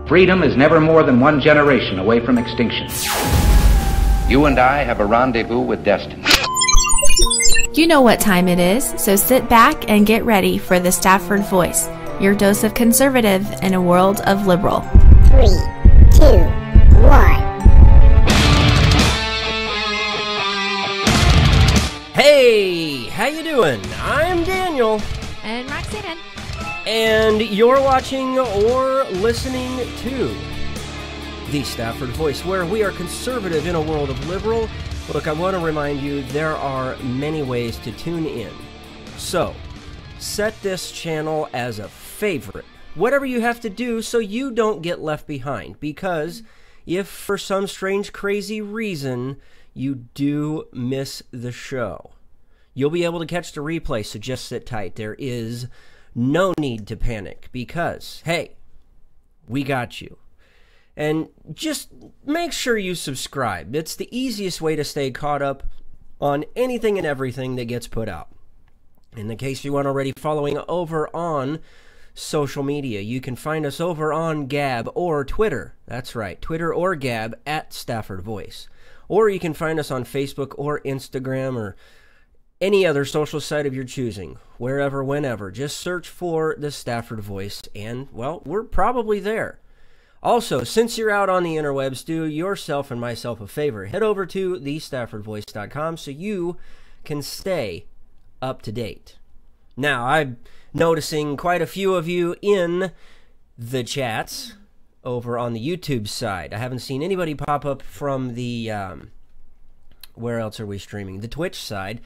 Freedom is never more than one generation away from extinction. You and I have a rendezvous with destiny. You know what time it is, so sit back and get ready for the Stafford Voice, your dose of conservative in a world of liberal. 3, 2, 1. Hey, how you doing? I'm Daniel. And Roxanne. And you're watching or listening to the Stafford Voice, where we are conservative in a world of liberal. Look, I want to remind you there are many ways to tune in. So, set this channel as a favorite. Whatever you have to do so you don't get left behind. Because if for some strange, crazy reason you do miss the show, you'll be able to catch the replay, so just sit tight. There is no need to panic because, hey, we got you. And just make sure you subscribe. It's the easiest way to stay caught up on anything and everything that gets put out. In the case you aren't already following over on social media, you can find us over on Gab or Twitter. That's right, Twitter or Gab at Stafford Voice. Or you can find us on Facebook or Instagram or any other social site of your choosing, wherever, whenever. Just search for the Stafford Voice, and, well, we're probably there. Also, since you're out on the interwebs, do yourself and myself a favor. Head over to thestaffordvoice.com so you can stay up to date. Now, I'm noticing quite a few of you in the chats over on the YouTube side. I haven't seen anybody pop up from the, where else are we streaming? The Twitch side.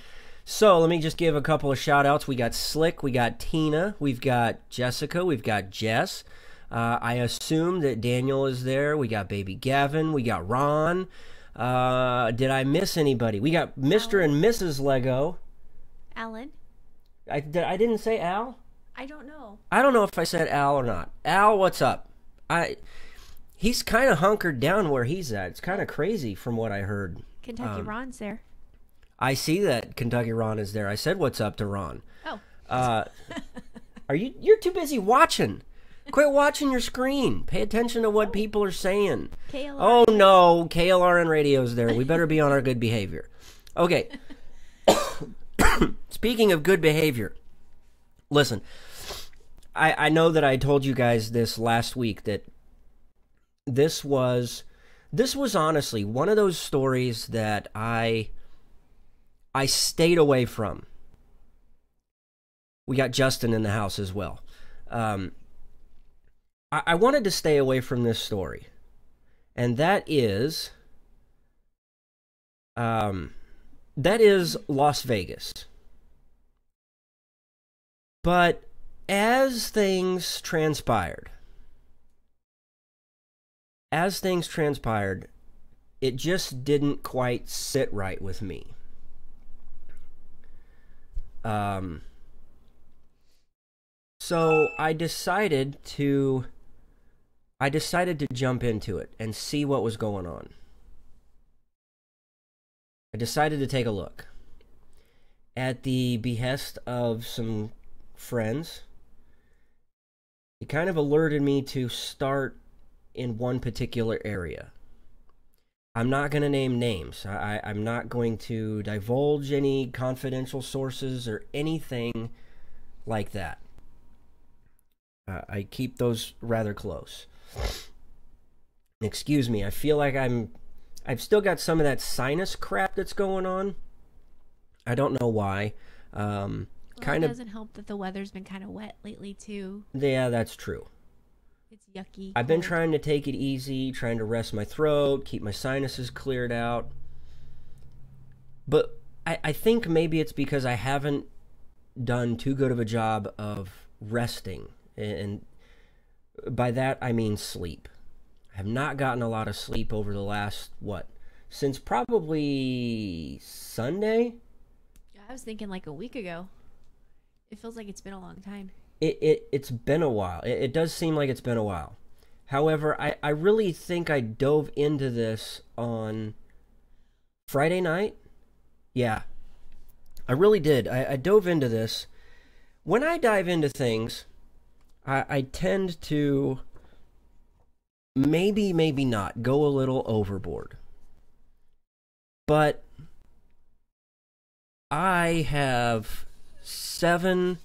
So let me just give a couple of shout-outs. We got Slick, we got Tina, we've got Jessica, we've got Jess. I assume that Daniel is there. We got Baby Gavin, we got Ron. Did I miss anybody? We got Mr. and Mrs. Lego. Alan? I didn't say Al? I don't know. I don't know if I said Al or not. Al, what's up? He's kind of hunkered down where he's at. It's kind of crazy from what I heard. Kentucky Ron's there. I see that Kentucky Ron is there. I said what's up to Ron. Oh. You're too busy watching. Quit watching your screen. Pay attention to what people are saying. KLR. Oh no, KLRN radio's there. We better be on our good behavior. Okay. Speaking of good behavior, listen, I know that I told you guys this last week that this was honestly one of those stories that I stayed away from. We got Justin in the house as well. I wanted to stay away from this story, and that is Las Vegas. But as things transpired, it just didn't quite sit right with me. So I decided to jump into it and see what was going on. I decided to take a look. At the behest of some friends, it kind of alerted me to start in one particular area. I'm not going to name names. I'm not going to divulge any confidential sources or anything like that. I keep those rather close. Excuse me, I feel like I've still got some of that sinus crap that's going on. I don't know why. Well, it doesn't help that the weather's been kind of wet lately, too. Yeah, that's true. It's yucky. I've been trying to take it easy, trying to rest my throat, keep my sinuses cleared out. But I think maybe it's because I haven't done too good of a job of resting. And by that, I mean sleep. I have not gotten a lot of sleep over the last, since probably Sunday? I was thinking like a week ago. It feels like it's been a long time. It's been a while. It does seem like it's been a while. However, I really think I dove into this on Friday night. Yeah, I really did. I dove into this. When I dive into things, I tend to maybe, maybe not, go a little overboard. But I have 7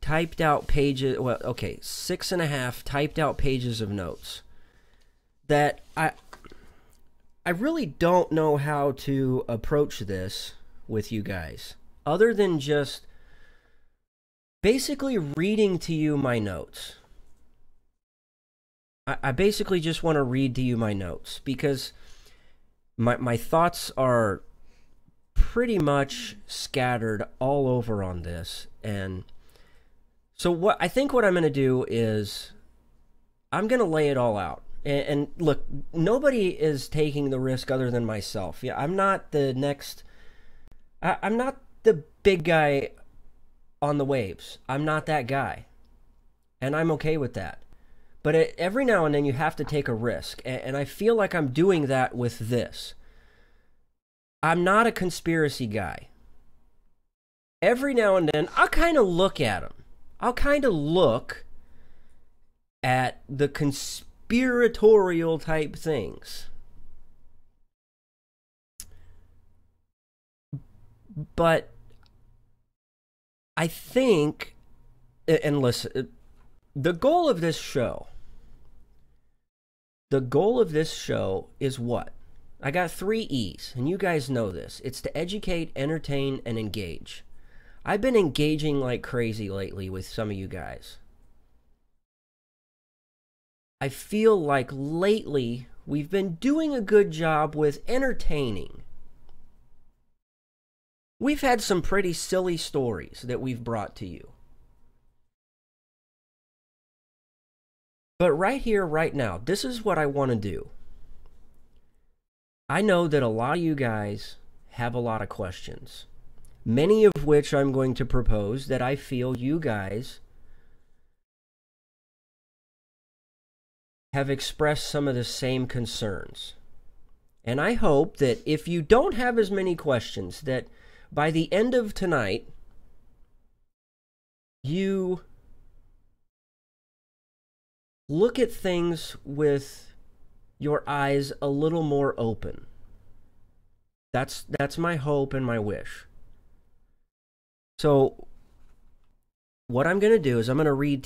typed out pages, well, okay, 6.5 typed out pages of notes that I really don't know how to approach this with you guys, other than just basically reading to you my notes. I basically just want to read to you my notes, because my thoughts are pretty much scattered all over on this. And so I think what I'm going to do is I'm going to lay it all out. And look, nobody is taking the risk other than myself. Yeah, I'm not the I'm not the big guy on the waves. I'm not that guy. And I'm okay with that. But every now and then you have to take a risk. And I feel like I'm doing that with this. I'm not a conspiracy guy. Every now and then, I'll kind of look at them. I'll kind of look at the conspiratorial type things. But I think, and listen, the goal of this show is what? I got 3 E's, and you guys know this. It's to educate, entertain, and engage. I've been engaging like crazy lately with some of you guys. I feel like lately we've been doing a good job with entertaining. We've had some pretty silly stories that we've brought to you. But right here, right now, this is what I want to do. I know that a lot of you guys have a lot of questions, many of which I'm going to propose that I feel you guys have expressed some of the same concerns. And I hope that if you don't have as many questions, that by the end of tonight, you look at things with your eyes a little more open. That's my hope and my wish. So what I'm going to do is I'm going to read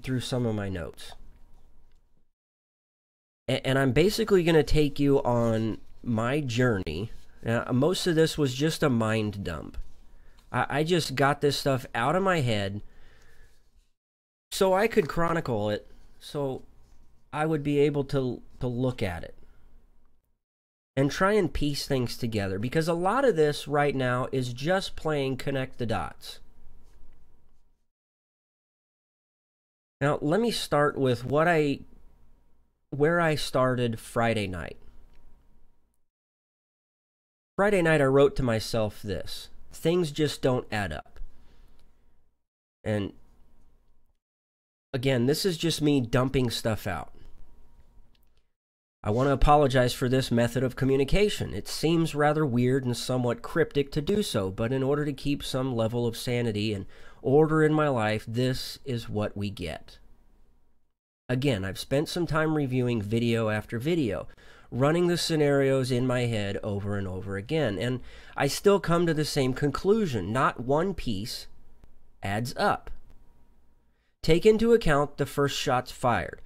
through some of my notes. And I'm basically going to take you on my journey. Most of this was just a mind dump. I just got this stuff out of my head so I could chronicle it, so I would be able to look at it and try and piece things together, because a lot of this right now is just playing connect the dots. Now, let me start with where I started Friday night. Friday night, I wrote to myself this: things just don't add up. And again, this is just me dumping stuff out. I want to apologize for this method of communication. It seems rather weird and somewhat cryptic to do so, but in order to keep some level of sanity and order in my life, this is what we get. Again, I've spent some time reviewing video after video, running the scenarios in my head over and over again, and I still come to the same conclusion. Not one piece adds up. Take into account the first shots fired.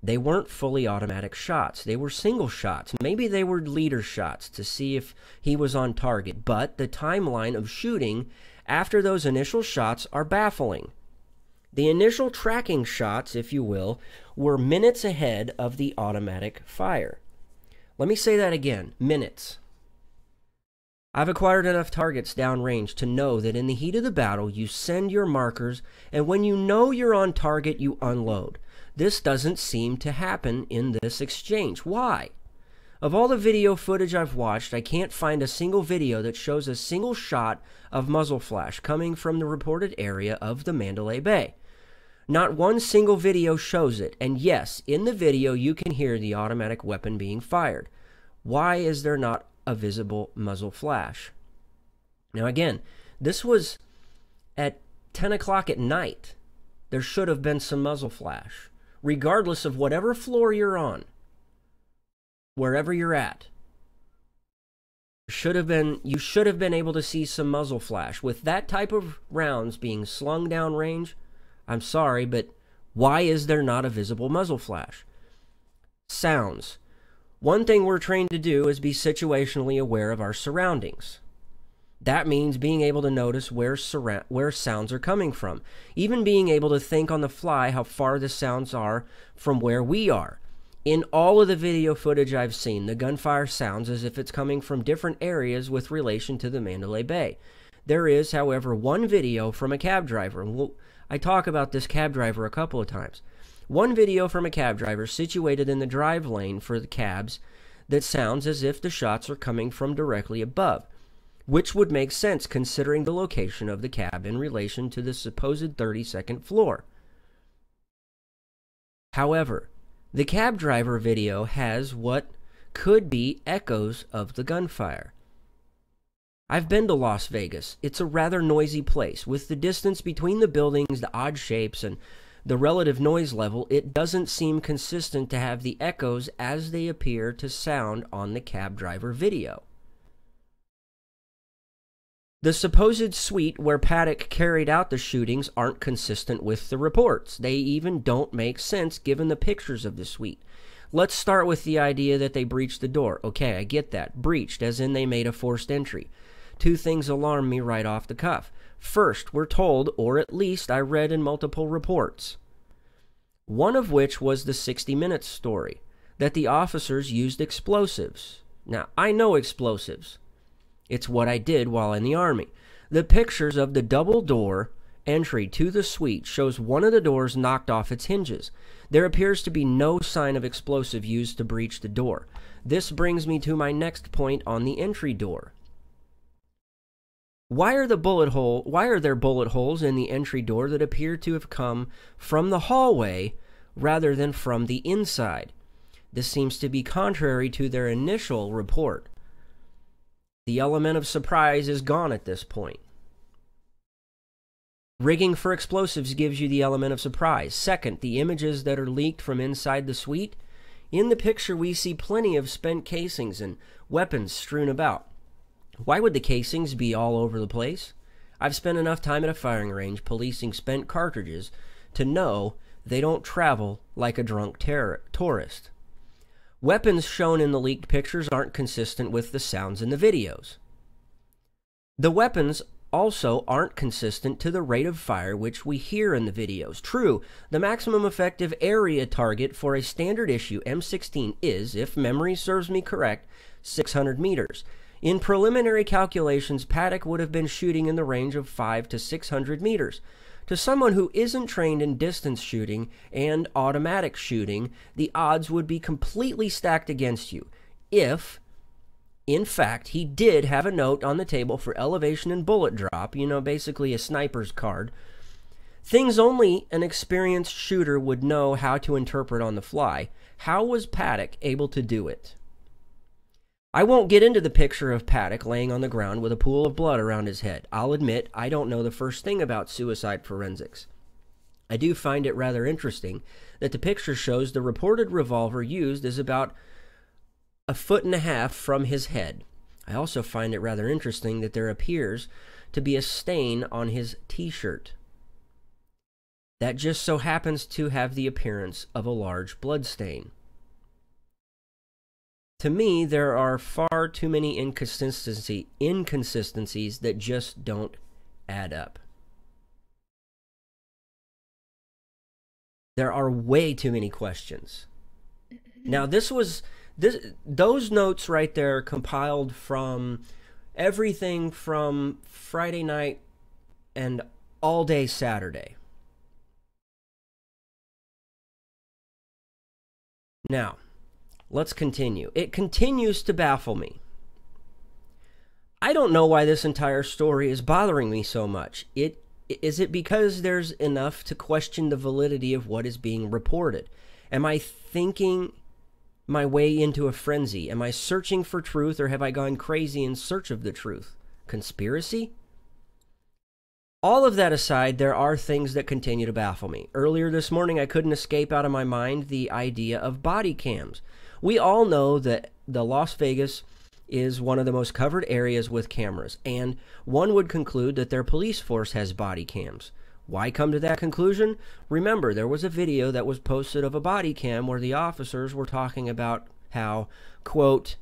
They weren't fully automatic shots. They were single shots. Maybe they were leader shots to see if he was on target, but the timeline of shooting after those initial shots are baffling. The initial tracking shots, if you will, were minutes ahead of the automatic fire. Let me say that again, minutes. I've acquired enough targets downrange to know that in the heat of the battle, you send your markers, and when you know you're on target, you unload. This doesn't seem to happen in this exchange. Why? Of all the video footage I've watched, I can't find a single video that shows a single shot of muzzle flash coming from the reported area of the Mandalay Bay. Not one single video shows it, and yes, in the video you can hear the automatic weapon being fired. Why is there not a visible muzzle flash? Now again, this was at 10 o'clock at night. There should have been some muzzle flash. regardless of whatever floor you're on, wherever you're at. You should have been able to see some muzzle flash. With that type of rounds being slung down range, I'm sorry, but why is there not a visible muzzle flash? Sounds. One thing we're trained to do is be situationally aware of our surroundings. That means being able to notice where sounds are coming from. Even being able to think on the fly how far the sounds are from where we are. In all of the video footage I've seen, the gunfire sounds as if it's coming from different areas with relation to the Mandalay Bay. There is, however, one video from a cab driver, and I talk about this cab driver a couple of times. One video from a cab driver situated in the drive lane for the cabs that sounds as if the shots are coming from directly above, which would make sense considering the location of the cab in relation to the supposed 32nd floor. However, the cab driver video has what could be echoes of the gunfire. I've been to Las Vegas. It's a rather noisy place. With the distance between the buildings, the odd shapes, and the relative noise level, it doesn't seem consistent to have the echoes as they appear to sound on the cab driver video. The supposed suite where Paddock carried out the shootings aren't consistent with the reports. They even don't make sense given the pictures of the suite. Let's start with the idea that they breached the door. Okay, I get that. Breached, as in they made a forced entry. Two things alarm me right off the cuff. First, we're told, or at least I read in multiple reports, one of which was the 60 Minutes story, that the officers used explosives. Now, I know explosives. It's what I did while in the Army. The pictures of the double door entry to the suite shows one of the doors knocked off its hinges. There appears to be no sign of explosive used to breach the door. This brings me to my next point on the entry door. Why are there bullet holes in the entry door that appear to have come from the hallway rather than from the inside? This seems to be contrary to their initial report. The element of surprise is gone at this point. Rigging for explosives gives you the element of surprise. Second, the images that are leaked from inside the suite. In the picture, we see plenty of spent casings and weapons strewn about. Why would the casings be all over the place? I've spent enough time at a firing range policing spent cartridges to know they don't travel like a drunk tourist. Weapons shown in the leaked pictures aren't consistent with the sounds in the videos. The weapons also aren't consistent to the rate of fire which we hear in the videos. True, the maximum effective area target for a standard issue M16 is, if memory serves me correct, 600 meters. In preliminary calculations, Paddock would have been shooting in the range of 500 to 600 meters. To someone who isn't trained in distance shooting and automatic shooting, the odds would be completely stacked against you if, in fact, he did have a note on the table for elevation and bullet drop, basically a sniper's card. Things only an experienced shooter would know how to interpret on the fly. How was Paddock able to do it? I won't get into the picture of Paddock laying on the ground with a pool of blood around his head. I'll admit I don't know the first thing about suicide forensics. I do find it rather interesting that the picture shows the reported revolver used is about 1.5 feet from his head. I also find it rather interesting that there appears to be a stain on his t-shirt that just so happens to have the appearance of a large blood stain. To me, there are far too many inconsistencies that just don't add up. There are way too many questions. Now, those notes right there compiled from everything from Friday night and all day Saturday. Now, let's continue. It continues to baffle me. I don't know why this entire story is bothering me so much. Is it because there's enough to question the validity of what is being reported? Am I thinking my way into a frenzy? Am I searching for truth, or have I gone crazy in search of the truth? Conspiracy? all of that aside, there are things that continue to baffle me. Earlier this morning, I couldn't escape out of my mind the idea of body cams. We all know that the Las Vegas is one of the most covered areas with cameras, and one would conclude that their police force has body cams. Why come to that conclusion? Remember, there was a video that was posted of a body cam where the officers were talking about how, quote,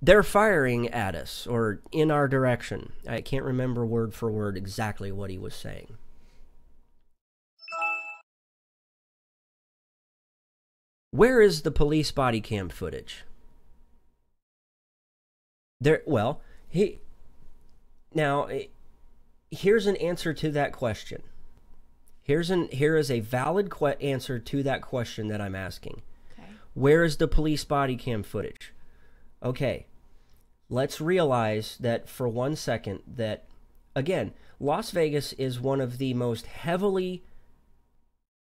they're firing at us, or in our direction. I can't remember word for word exactly what he was saying. Where is the police body cam footage? Well, here's an answer to that question. Here is a valid answer to that question that I'm asking. Okay. Where is the police body cam footage? Okay, let's realize that for 1 second that, again, Las Vegas is one of the most heavily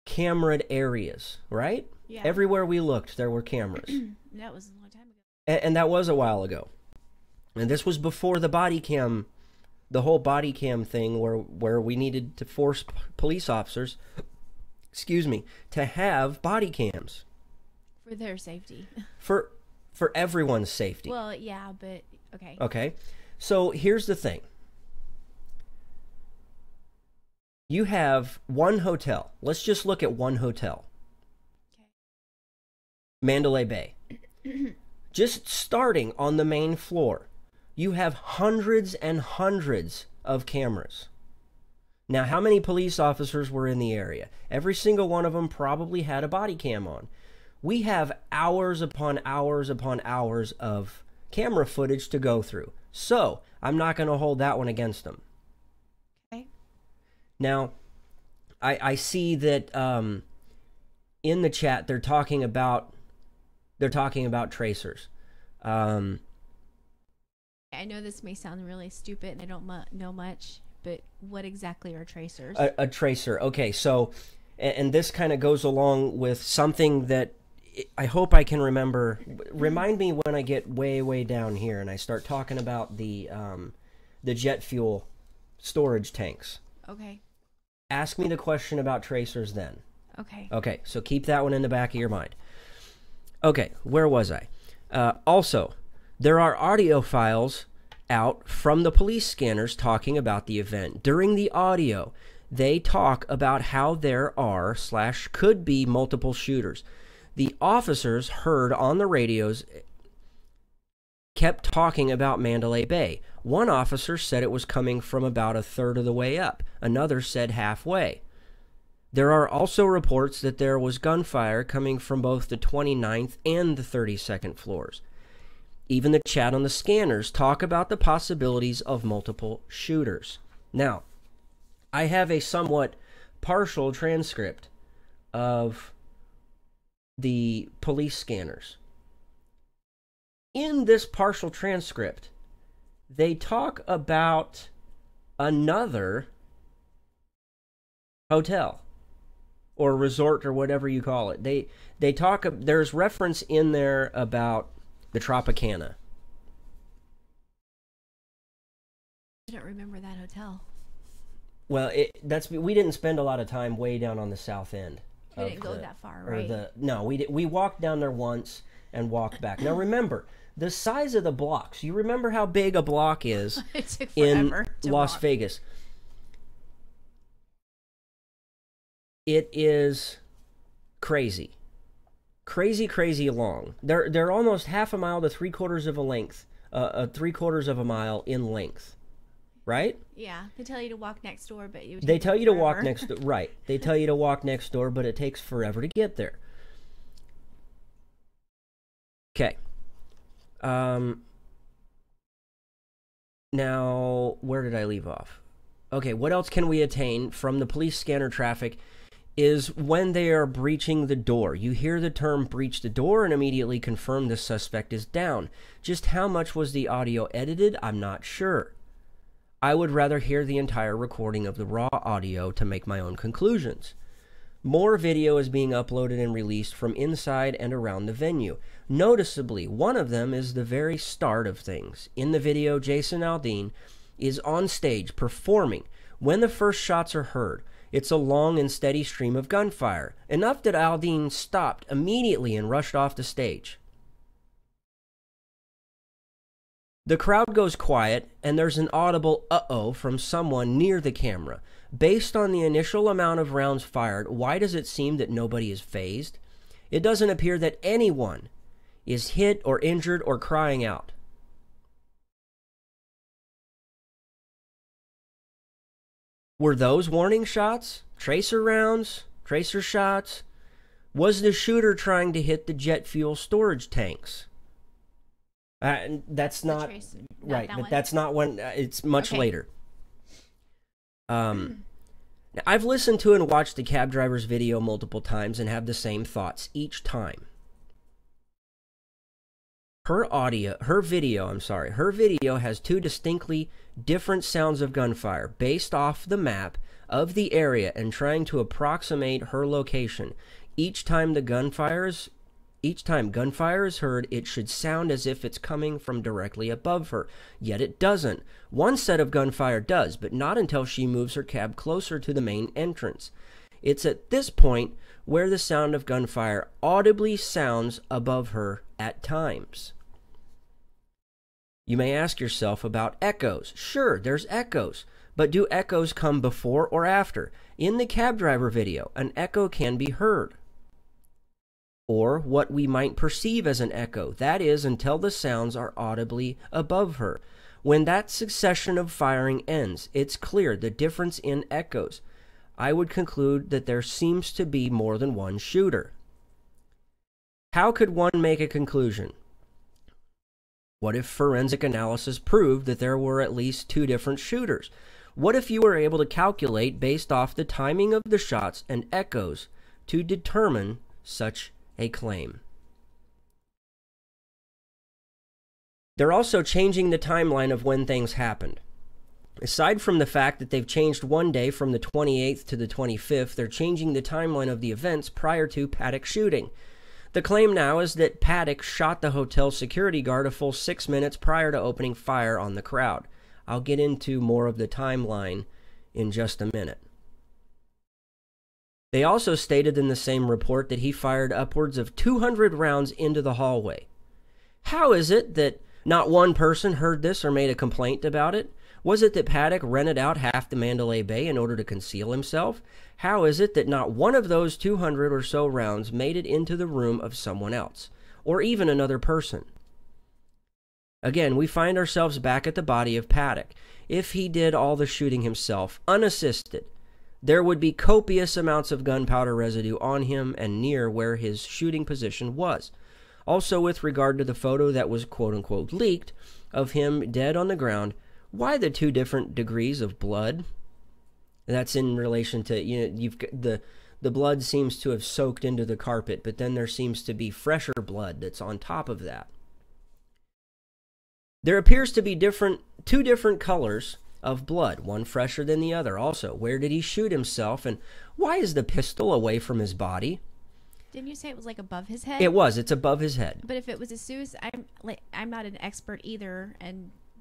cameraed areas, right? Yeah. Everywhere we looked, there were cameras. That was a long time ago. And that was a while ago. And this was before the body cam, the whole body cam thing where we needed to force police officers, to have body cams. For their safety. For everyone's safety. Well, yeah, but okay. Okay. So here's the thing. You have one hotel. Let's just look at one hotel. Okay. Mandalay Bay. Just starting on the main floor, you have hundreds and hundreds of cameras. Now, how many police officers were in the area? Every single one of them probably had a body cam on. We have hours upon hours upon hours of camera footage to go through. So, I'm not going to hold that one against them. Okay. Now, I see that in the chat they're talking about tracers. I know this may sound really stupid and I don't know much, but what exactly are tracers? A tracer. Okay, so, and this kind of goes along with something that I hope I can remember. Remind me when I get way, way down here and I start talking about the jet fuel storage tanks. Okay. Ask me the question about tracers then. Okay. Okay, so keep that one in the back of your mind. Okay, where was I? Also, there are audio files out from the police scanners talking about the event. During the audio, they talk about how there are / could be multiple shooters. The officers heard on the radios kept talking about Mandalay Bay. One officer said it was coming from about a third of the way up. Another said halfway. There are also reports that there was gunfire coming from both the 29th and the 32nd floors. Even the chat on the scanners talk about the possibilities of multiple shooters. Now, I have a somewhat partial transcript of the police scanners. In this partial transcript, they talk about another hotel or resort or whatever you call it. They talk, there's reference in there about the Tropicana. I don't remember that hotel. Well, we didn't spend a lot of time way down on the south end. We didn't go that far, right? No, we walked down there once and walked back. Now remember, the size of the blocks. You remember how big a block is in Las Vegas. It is crazy. Crazy long. They're almost half a mile to 3/4 of a length, 3/4 of a mile in length, right? Yeah, they tell you to walk next door, but they tell you to walk next door, right? They tell you to walk next door, but it takes forever to get there. Okay. Now where did I leave off? Okay, what else can we attain from the police scanner traffic? Is when they are breaching the door. You hear the term breach the door and immediately confirm the suspect is down. Just how much was the audio edited? I'm not sure. I would rather hear the entire recording of the raw audio to make my own conclusions. More video is being uploaded and released from inside and around the venue. Noticeably, one of them is the very start of things. In the video, Jason Aldean is on stage performing When the first shots are heard, it's a long and steady stream of gunfire, enough that Aldean stopped immediately and rushed off the stage. The crowd goes quiet, and there's an audible uh-oh from someone near the camera. Based on the initial amount of rounds fired, why does it seem that nobody is fazed? It doesn't appear that anyone is hit or injured or crying out. Were those warning shots? Tracer rounds? Tracer shots? Was the shooter trying to hit the jet fuel storage tanks? That's not right, but that's not when it's much later. Now, I've listened to and watched the cab driver's video multiple times and have the same thoughts each time. Her video has two distinctly different sounds of gunfire based off the map of the area and trying to approximate her location. Each time gunfire is heard, it should sound as if it's coming from directly above her, yet it doesn't. One set of gunfire does, but not until she moves her cab closer to the main entrance. It's at this point where the sound of gunfire audibly sounds above her at times. You may ask yourself about echoes. Sure, there's echoes, but do echoes come before or after? In the cab driver video, an echo can be heard, or what we might perceive as an echo, that is, until the sounds are audibly above her. When that succession of firing ends, it's clear the difference in echoes. I would conclude that there seems to be more than one shooter. How could one make a conclusion? What if forensic analysis proved that there were at least two different shooters? What if you were able to calculate based off the timing of the shots and echoes to determine such a claim? They're also changing the timeline of when things happened. Aside from the fact that they've changed one day from the 28th to the 25th, they're changing the timeline of the events prior to Paddock's shooting. The claim now is that Paddock shot the hotel security guard a full 6 minutes prior to opening fire on the crowd. I'll get into more of the timeline in just a minute. They also stated in the same report that he fired upwards of 200 rounds into the hallway. How is it that not one person heard this or made a complaint about it? Was it that Paddock rented out half the Mandalay Bay in order to conceal himself? How is it that not one of those 200 or so rounds made it into the room of someone else, or even another person? Again, we find ourselves back at the body of Paddock. If he did all the shooting himself, unassisted, there would be copious amounts of gunpowder residue on him and near where his shooting position was. Also, with regard to the photo that was quote-unquote leaked of him dead on the ground, why the two different degrees of blood? That's in relation to, the blood seems to have soaked into the carpet, but then there seems to be fresher blood that's on top of that. There appears to be two different colors of blood, one fresher than the other. Also, where did he shoot himself, and why is the pistol away from his body? Didn't you say it was like above his head? It was. It's above his head. But if it was a suicide, I'm not an expert either,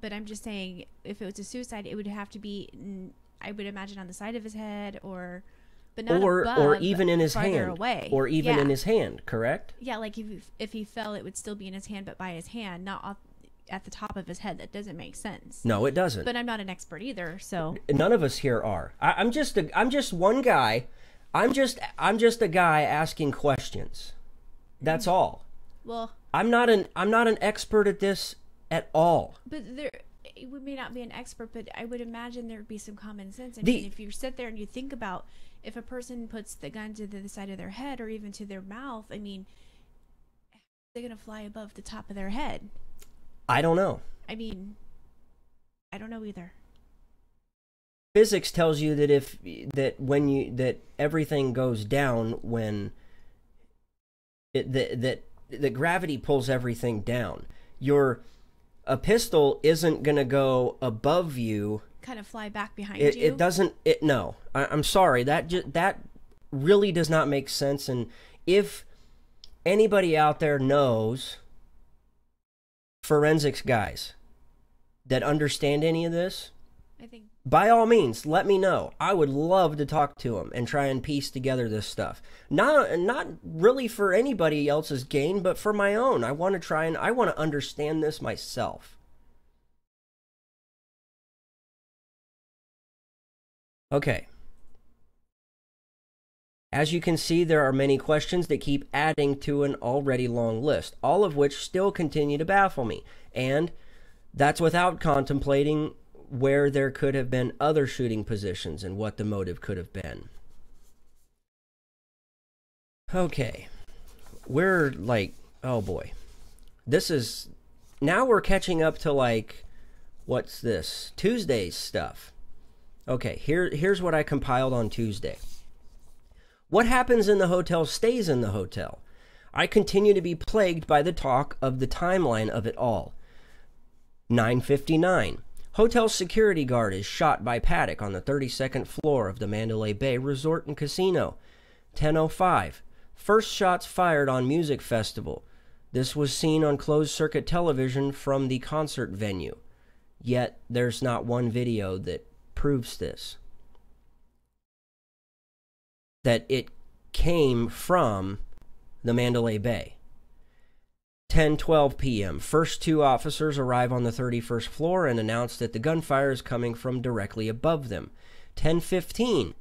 but I'm just saying, if it was a suicide, it would have to be, I would imagine, on the side of his head, but not above, or even in his farther hand, away. or even in his hand. Correct? Yeah, like if he fell, it would still be in his hand, but by his hand, not at the top of his head. That doesn't make sense. No, it doesn't. But I'm not an expert either, so none of us here are. I'm just one guy. I'm just a guy asking questions. That's all. Well, I'm not an expert at this at all. But we may not be an expert, but I would imagine there would be some common sense. I mean, if you sit there and you think about if a person puts the gun to the side of their head or even to their mouth, I mean, they're going to fly above the top of their head. I don't know. I mean, I don't know either. Physics tells you that everything goes down when that gravity pulls everything down. A pistol isn't going to go above you. Kind of fly back behind you. It doesn't. No, I'm sorry. That really does not make sense. And if anybody out there knows forensics guys that understand any of this, I think by all means, let me know. I would love to talk to him and try and piece together this stuff. Not really for anybody else's gain, but for my own. I want to understand this myself. Okay. As you can see, there are many questions that keep adding to an already long list, all of which still continue to baffle me. And that's without contemplating where there could have been other shooting positions and what the motive could have been. Okay. We're like, oh boy. Now we're catching up to like, what's this? Tuesday's stuff. Okay, here's what I compiled on Tuesday. What happens in the hotel stays in the hotel. I continue to be plagued by the talk of the timeline of it all. 9:59. Hotel security guard is shot by Paddock on the 32nd floor of the Mandalay Bay Resort and Casino. 10:05. First shots fired on music festival. This was seen on closed-circuit television from the concert venue. Yet, there's not one video that proves this. That it came from the Mandalay Bay. 10:12 p.m. First two officers arrive on the 31st floor and announce that the gunfire is coming from directly above them. 10:15.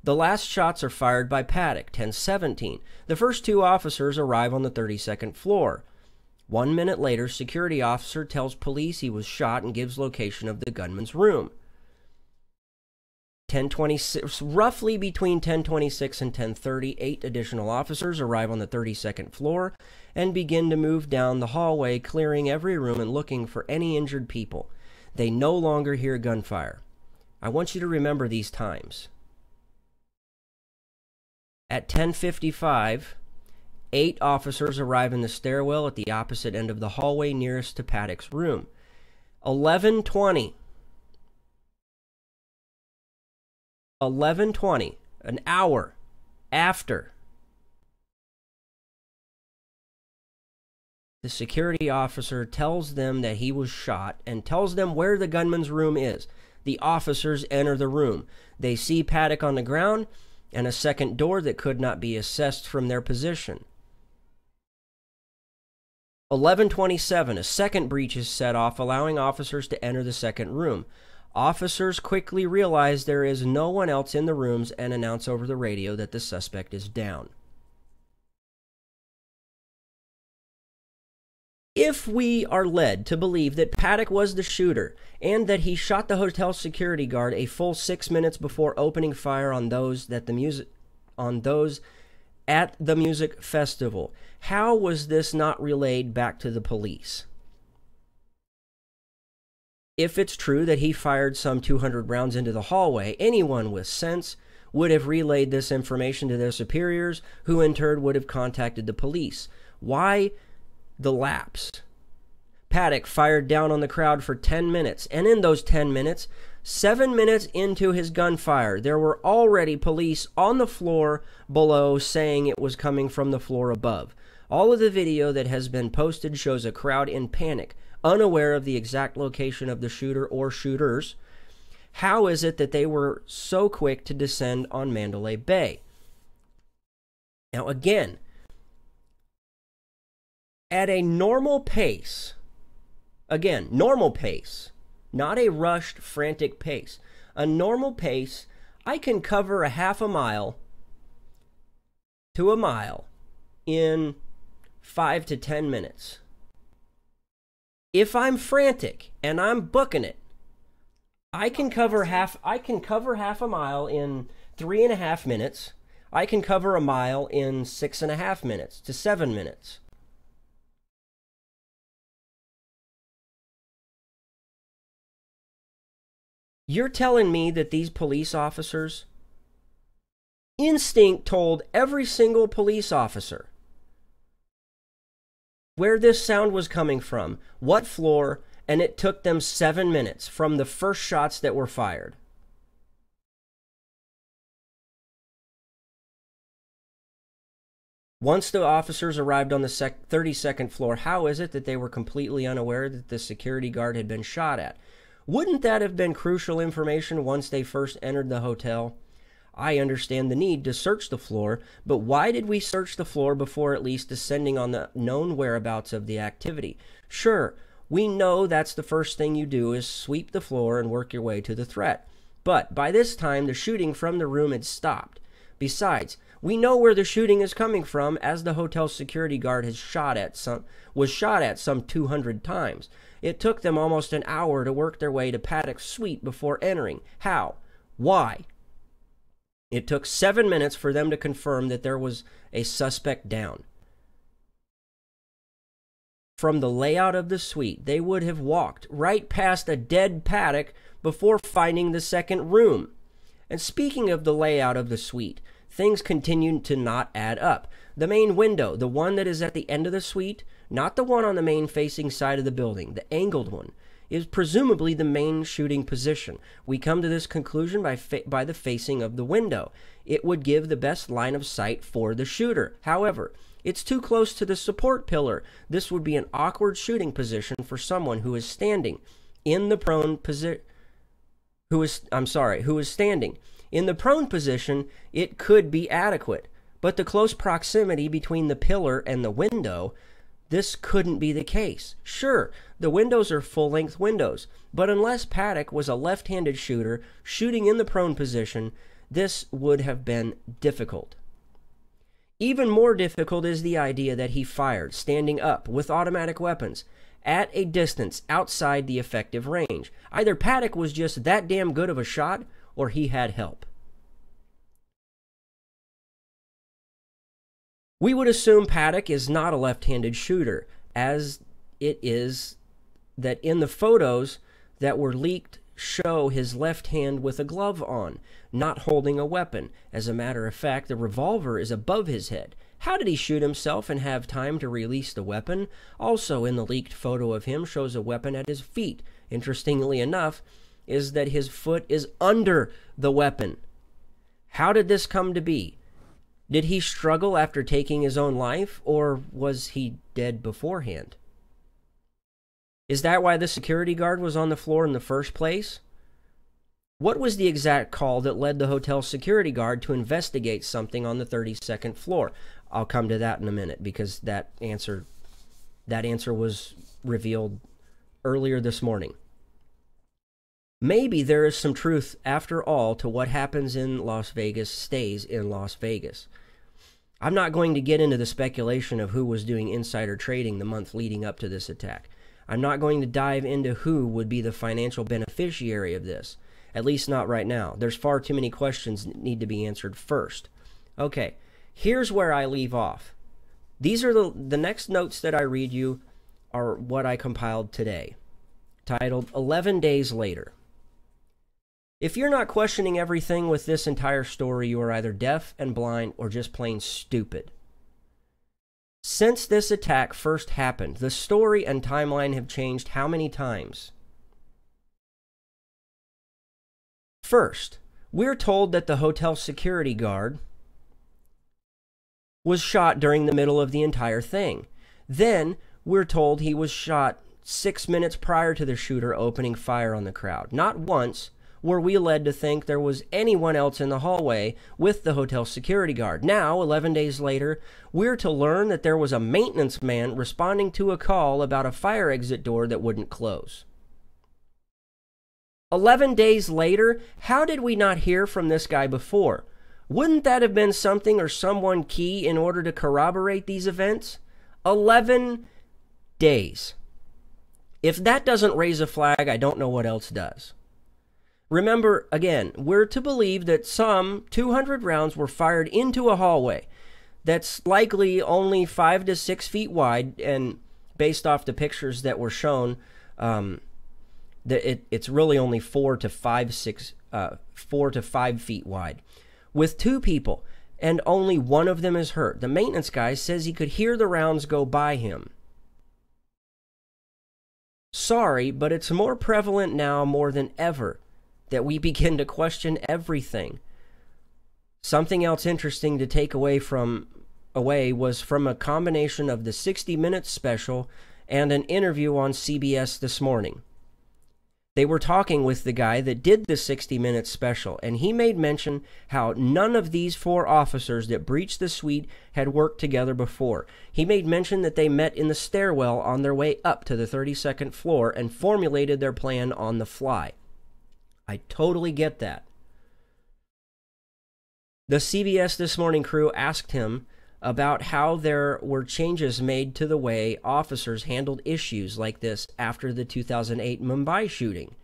The last shots are fired by Paddock. 10:17. The first two officers arrive on the 32nd floor. 1 minute later, security officer tells police he was shot and gives location of the gunman's room. 10:26, roughly between 10:26 and 10:30, 8 additional officers arrive on the 32nd floor and begin to move down the hallway, clearing every room and looking for any injured people. They no longer hear gunfire. I want you to remember these times. At 10:55, 8 officers arrive in the stairwell at the opposite end of the hallway nearest to Paddock's room. 11:20. 11:20, an hour after the security officer tells them that he was shot and tells them where the gunman's room is. The officers enter the room. They see Paddock on the ground and a second door that could not be assessed from their position. 11:27, a second breach is set off, allowing officers to enter the second room. Officers quickly realize there is no one else in the rooms and announce over the radio that the suspect is down. If we are led to believe that Paddock was the shooter and that he shot the hotel security guard a full 6 minutes before opening fire on those at the music festival, how was this not relayed back to the police? If it's true that he fired some 200 rounds into the hallway, anyone with sense would have relayed this information to their superiors, who in turn would have contacted the police. Why the lapse? Paddock fired down on the crowd for 10 minutes, and in those 10 minutes, 7 minutes into his gunfire, there were already police on the floor below saying it was coming from the floor above. All of the video that has been posted shows a crowd in panic, unaware of the exact location of the shooter or shooters. How is it that they were so quick to descend on Mandalay Bay? Now again, at a normal pace, again, normal pace, not a rushed, frantic pace. A normal pace, I can cover a half a mile to a mile in 5 to 10 minutes. If I'm frantic and I'm booking it, I can cover half a mile in 3.5 minutes. I can cover a mile in 6.5 minutes to 7 minutes. You're telling me that these police officers, instinct told every single police officer where this sound was coming from, what floor, and it took them 7 minutes from the first shots that were fired. Once the officers arrived on the 32nd floor, how is it that they were completely unaware that the security guard had been shot at? Wouldn't that have been crucial information once they first entered the hotel? I understand the need to search the floor, but why did we search the floor before at least descending on the known whereabouts of the activity? Sure, we know that's the first thing you do is sweep the floor and work your way to the threat. But by this time, the shooting from the room had stopped. Besides, we know where the shooting is coming from, as the hotel security guard was shot at some 200 times. It took them almost an hour to work their way to Paddock's suite before entering. How? Why? It took 7 minutes for them to confirm that there was a suspect down. From the layout of the suite, they would have walked right past a dead Paddock before finding the second room. And speaking of the layout of the suite, things continued to not add up. The main window, the one that is at the end of the suite, not the one on the main facing side of the building, the angled one, is presumably the main shooting position. We come to this conclusion by the facing of the window. It would give the best line of sight for the shooter. However, it's too close to the support pillar. This would be an awkward shooting position for someone who is standing in the prone position. Who is standing in the prone position. It could be adequate, but the close proximity between the pillar and the window, this couldn't be the case. Sure, the windows are full-length windows, but unless Paddock was a left-handed shooter shooting in the prone position, this would have been difficult. Even more difficult is the idea that he fired standing up with automatic weapons at a distance outside the effective range. Either Paddock was just that damn good of a shot, or he had help. We would assume Paddock is not a left-handed shooter, as it is that in the photos that were leaked show his left hand with a glove on, not holding a weapon. As a matter of fact, the revolver is above his head. How did he shoot himself and have time to release the weapon? Also, in the leaked photo of him shows a weapon at his feet. Interestingly enough, is that his foot is under the weapon. How did this come to be? Did he struggle after taking his own life, or was he dead beforehand? Is that why the security guard was on the floor in the first place? What was the exact call that led the hotel security guard to investigate something on the 32nd floor? I'll come to that in a minute, because that answer was revealed earlier this morning. Maybe there is some truth, after all, to what happens in Las Vegas stays in Las Vegas. I'm not going to get into the speculation of who was doing insider trading the month leading up to this attack. I'm not going to dive into who would be the financial beneficiary of this, at least not right now. There's far too many questions that need to be answered first. Okay, here's where I leave off. These are the next notes that I read you are what I compiled today, titled 11 Days Later. If you're not questioning everything with this entire story, you are either deaf and blind or just plain stupid. Since this attack first happened, the story and timeline have changed how many times? First, we're told that the hotel security guard was shot during the middle of the entire thing. Then, we're told he was shot 6 minutes prior to the shooter opening fire on the crowd. Not once were we led to think there was anyone else in the hallway with the hotel security guard. Now, 11 days later, we're to learn that there was a maintenance man responding to a call about a fire exit door that wouldn't close. 11 days later, how did we not hear from this guy before? Wouldn't that have been something or someone key in order to corroborate these events? 11 days. If that doesn't raise a flag, I don't know what else does. Remember, again, we're to believe that some 200 rounds were fired into a hallway that's likely only 5 to 6 feet wide, and based off the pictures that were shown, it's really only 4 to 5 feet wide, with 2 people, and only one of them is hurt. The maintenance guy says he could hear the rounds go by him. Sorry, but it's more prevalent now more than ever that we begin to question everything. Something else interesting to take away was from a combination of the 60 Minutes special and an interview on CBS this morning. They were talking with the guy that did the 60 Minutes special, and he made mention how none of these 4 officers that breached the suite had worked together before. He made mention that they met in the stairwell on their way up to the 32nd floor and formulated their plan on the fly. I totally get that. The CBS This Morning crew asked him about how there were changes made to the way officers handled issues like this after the 2008 Mumbai shooting.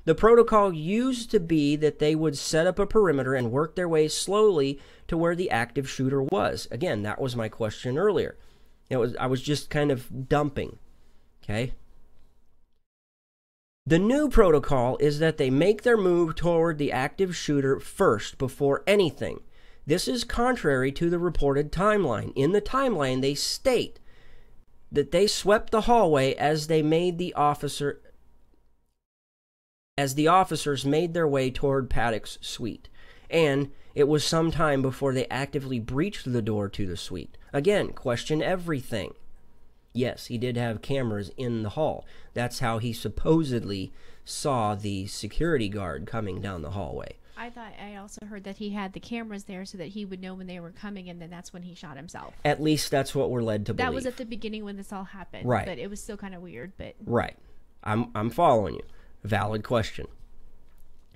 The protocol used to be that they would set up a perimeter and work their way slowly to where the active shooter was. Again, that was my question earlier. I was just kind of dumping. Okay? The new protocol is that they make their move toward the active shooter first before anything. This is contrary to the reported timeline. In the timeline, they state that they swept the hallway as the officers made their way toward Paddock's suite, and it was some time before they actively breached the door to the suite. Again, question everything. Yes, he did have cameras in the hall. That's how he supposedly saw the security guard coming down the hallway. I also heard that he had the cameras there so that he would know when they were coming, and then that's when he shot himself. At least that's what we're led to believe. That was at the beginning when this all happened. Right. But it was still kind of weird. But right. I'm following you. Valid question.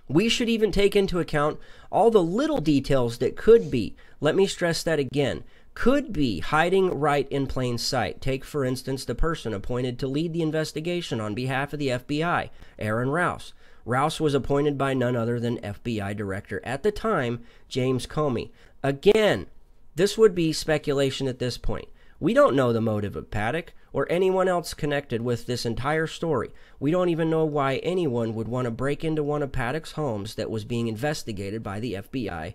We should even take into account all the little details that could be, let me stress that again, could be hiding right in plain sight. Take, for instance, the person appointed to lead the investigation on behalf of the FBI, Aaron Rouse. Rouse was appointed by none other than FBI Director at the time, James Comey. Again, this would be speculation at this point. We don't know the motive of Paddock or anyone else connected with this entire story. We don't even know why anyone would want to break into one of Paddock's homes that was being investigated by the FBI.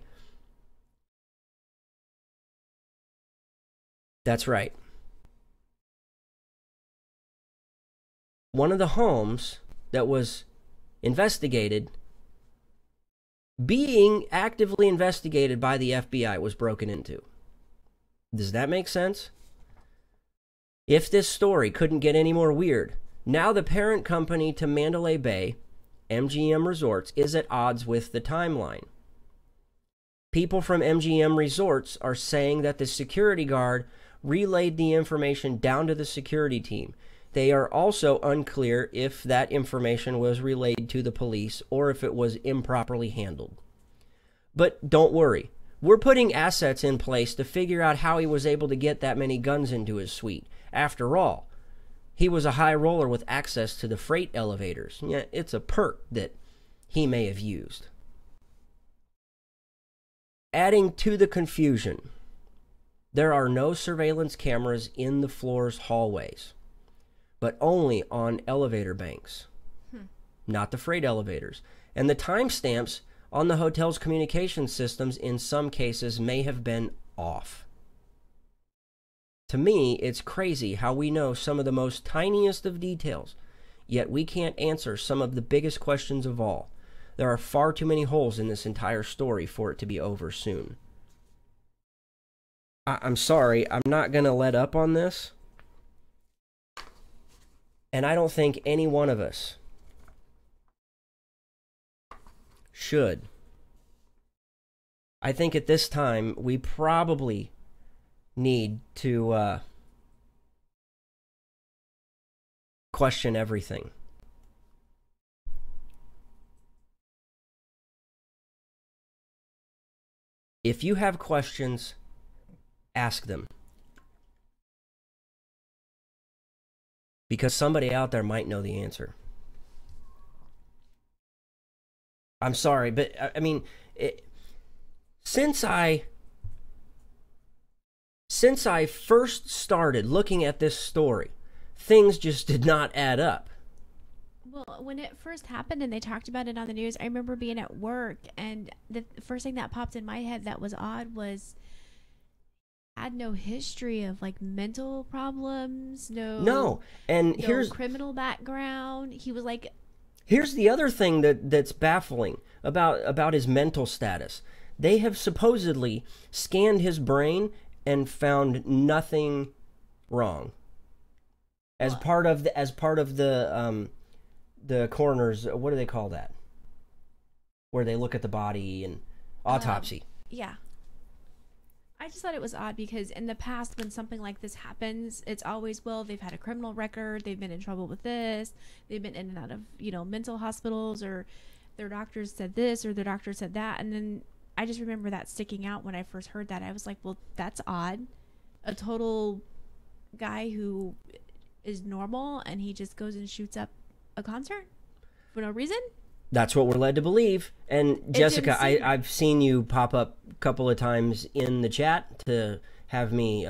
That's right. One of the homes that was investigated, being actively investigated by the FBI, was broken into. Does that make sense? If this story couldn't get any more weird, now the parent company to Mandalay Bay, MGM Resorts, is at odds with the timeline. People from MGM Resorts are saying that the security guard relayed the information down to the security team. They are also unclear if that information was relayed to the police or if it was improperly handled. But don't worry. We're putting assets in place to figure out how he was able to get that many guns into his suite. After all, he was a high roller with access to the freight elevators. Yeah, it's a perk that he may have used. Adding to the confusion, there are no surveillance cameras in the floor's hallways, but only on elevator banks, not the freight elevators. And the timestamps on the hotel's communication systems in some cases may have been off. To me, it's crazy how we know some of the most tiniest of details, yet we can't answer some of the biggest questions of all. There are far too many holes in this entire story for it to be over soon. I'm sorry, I'm not going to let up on this. And I don't think any one of us should. I think at this time we probably need to question everything. If you have questions, ask them. Because somebody out there might know the answer. I'm sorry, but I mean, since I first started looking at this story, things just did not add up. Well, when it first happened and they talked about it on the news, I remember being at work, and the first thing that popped in my head that was odd was had no history of like mental problems, no here's criminal background. He was like, here's the other thing that's baffling about his mental status. They have supposedly scanned his brain and found nothing wrong as part of the the coroners, what do they call that? Where they look at the body and autopsy. Yeah. I just thought it was odd because in the past when something like this happens, it's always, well, they've had a criminal record, they've been in trouble with this, they've been in and out of, mental hospitals, or their doctors said this or their doctor said that. And then I just remember that sticking out when I first heard that. I was like, well, that's odd. A total guy who is normal and he just goes and shoots up a concert for no reason? That's what we're led to believe. And Jessica, I've seen you pop up a couple of times in the chat to have me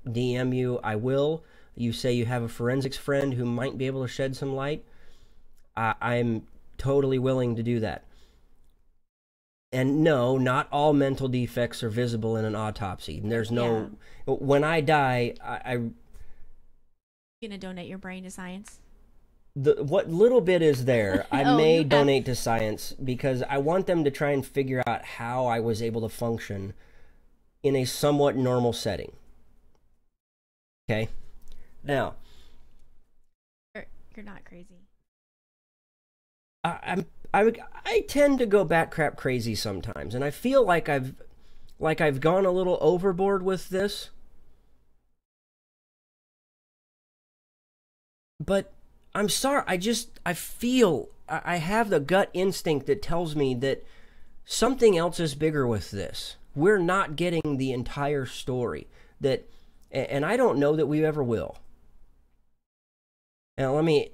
DM you. I will. You say you have a forensics friend who might be able to shed some light. I'm totally willing to do that. And no, not all mental defects are visible in an autopsy. There's no... Yeah. When I die, You gonna donate your brain to science? What little bit is there, I may donate to science because I want them to try and figure out how I was able to function in a somewhat normal setting. Okay? Now... You're not crazy. I tend to go bat crap crazy sometimes, and I feel like I've gone a little overboard with this. But I'm sorry, I feel, I have the gut instinct that tells me that something else is bigger with this. We're not getting the entire story. And I don't know that we ever will. Now, let me,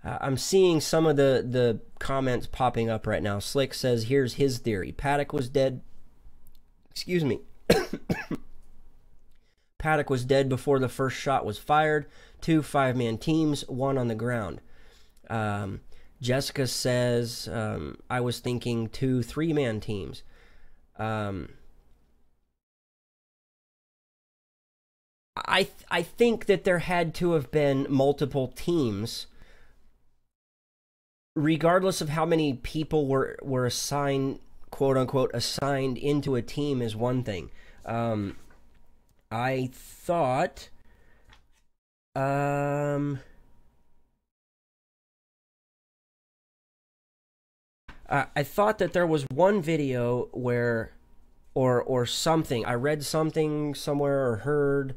I'm seeing some of the comments popping up right now. Slick says, here's his theory. Paddock was dead. Excuse me. Paddock was dead before the first shot was fired. 2 5-man teams, 1 on the ground. Jessica says, I was thinking 2 3-man teams. I think that there had to have been multiple teams, regardless of how many people were assigned, quote unquote, assigned into a team is one thing. I thought, I thought that there was one video where, or something, I read something somewhere or heard,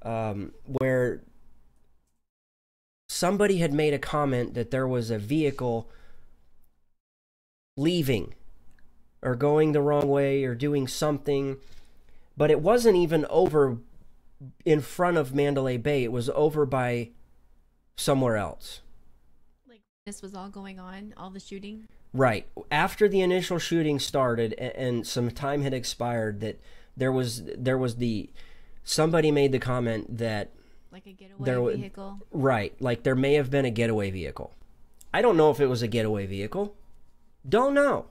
where somebody had made a comment that there was a vehicle leaving or going the wrong way or doing something, but it wasn't even over in front of Mandalay Bay. It was over by somewhere else. Like this was all going on, all the shooting? Right. After the initial shooting started and some time had expired, that there was somebody made the comment that like a getaway vehicle. Right. Like there may have been a getaway vehicle. I don't know if it was a getaway vehicle. Don't know.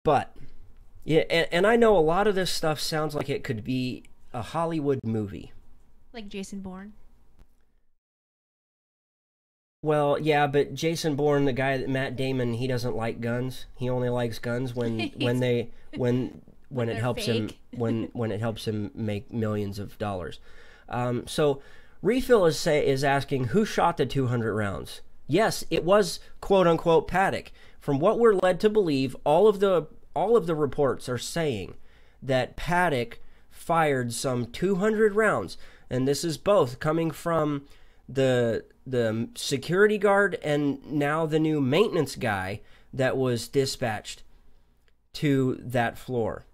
But yeah, and I know a lot of this stuff sounds like it could be a Hollywood movie. Like Jason Bourne. Well, yeah, but Jason Bourne, the guy that Matt Damon, he doesn't like guns. He only likes guns when it helps fake. him when it helps him make millions of dollars. So Refill is asking who shot the 200 rounds. Yes, it was quote unquote Paddock. From what we're led to believe, all of the reports are saying that Paddock fired some 200 rounds, and this is both coming from the security guard and now the new maintenance guy that was dispatched to that floor.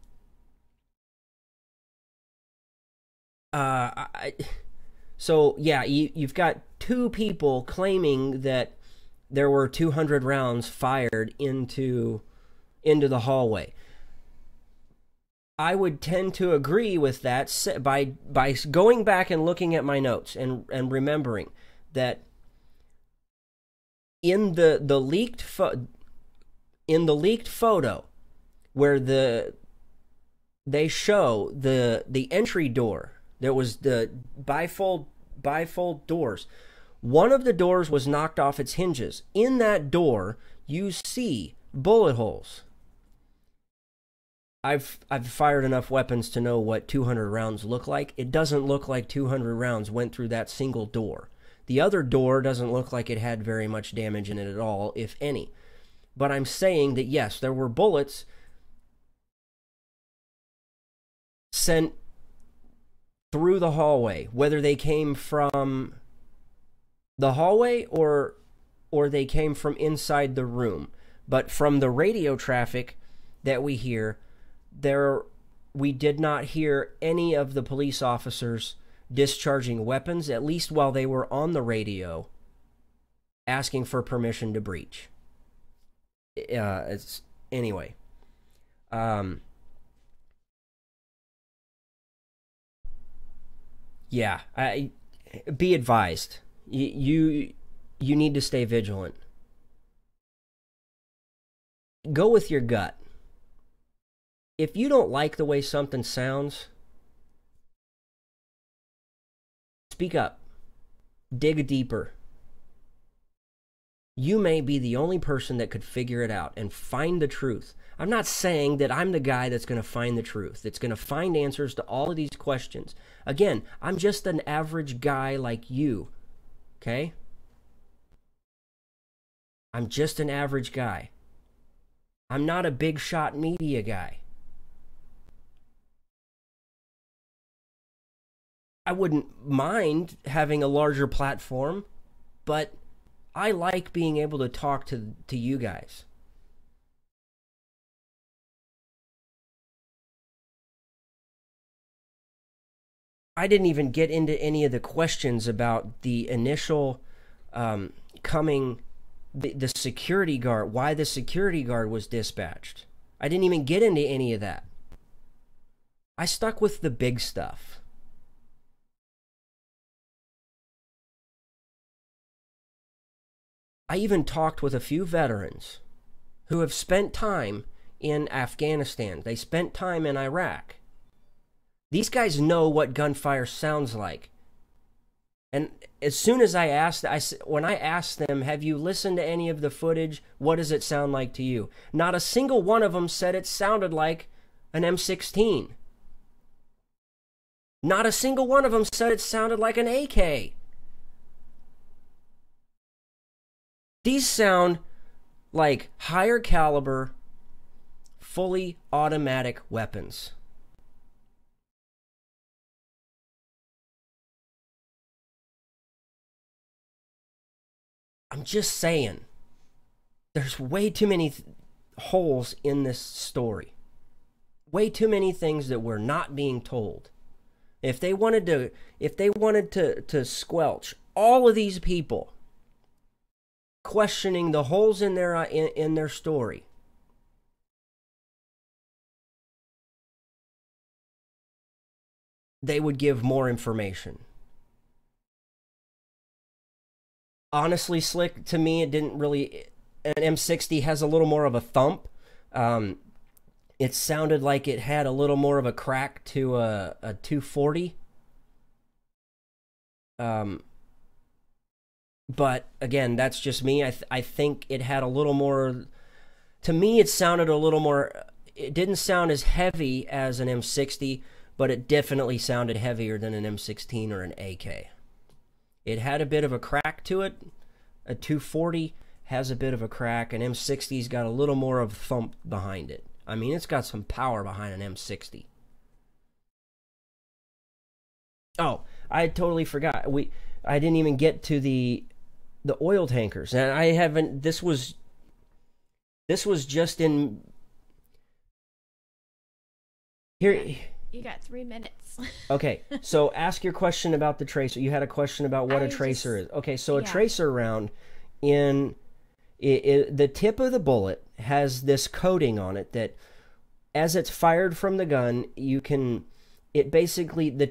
So yeah, you've got 2 people claiming that there were 200 rounds fired into the hallway. I would tend to agree with that by going back and looking at my notes and remembering that in the leaked photo where they show the entry door, there was the bifold doors. One of the doors was knocked off its hinges. In that door, you see bullet holes. I've fired enough weapons to know what 200 rounds look like. It doesn't look like 200 rounds went through that single door. The other door doesn't look like it had very much damage in it at all, if any. But I'm saying that, yes, there were bullets sent through the hallway, whether they came from the hallway or they came from inside the room. But from the radio traffic that we hear, we did not hear any of the police officers discharging weapons, at least while they were on the radio asking for permission to breach. Anyway. Yeah, be advised. You need to stay vigilant. Go with your gut. If you don't like the way something sounds, speak up. Dig deeper. You may be the only person that could figure it out and find the truth. I'm not saying that I'm the guy that's going to find the truth, that's going to find answers to all of these questions. Again, I'm just an average guy like you, okay? I'm just an average guy. I'm not a big shot media guy. I wouldn't mind having a larger platform, but I like being able to talk to you guys. I didn't even get into any of the questions about the initial coming, the security guard, why the security guard was dispatched. I didn't even get into any of that. I stuck with the big stuff. I even talked with a few veterans who have spent time in Afghanistan. They spent time in Iraq. These guys know what gunfire sounds like. And as soon as when I asked them, have you listened to any of the footage? What does it sound like to you? Not a single one of them said it sounded like an M16. Not a single one of them said it sounded like an AK. These sound like higher caliber, fully automatic weapons. I'm just saying, there's way too many holes in this story. Way too many things that we're not being told. If they wanted to squelch all of these people questioning the holes in their story, they would give more information. Honestly, Slick, to me, it didn't really... An M60 has a little more of a thump. It sounded like it had a little more of a crack to a 240. But, again, that's just me. I think it had a little more... To me, it sounded a little more... It didn't sound as heavy as an M60, but it definitely sounded heavier than an M16 or an AK. It had a bit of a crack to it. A 240 has a bit of a crack. An M60's got a little more of a thump behind it. I mean, it's got some power behind an M60. Oh, I totally forgot. I didn't even get to the oil tankers. And I haven't... This was just in... Here... You got 3 minutes. Okay, so ask your question about the tracer. You had a question about what a tracer is. Okay, so a tracer round, the tip of the bullet has this coating on it that, as it's fired from the gun, the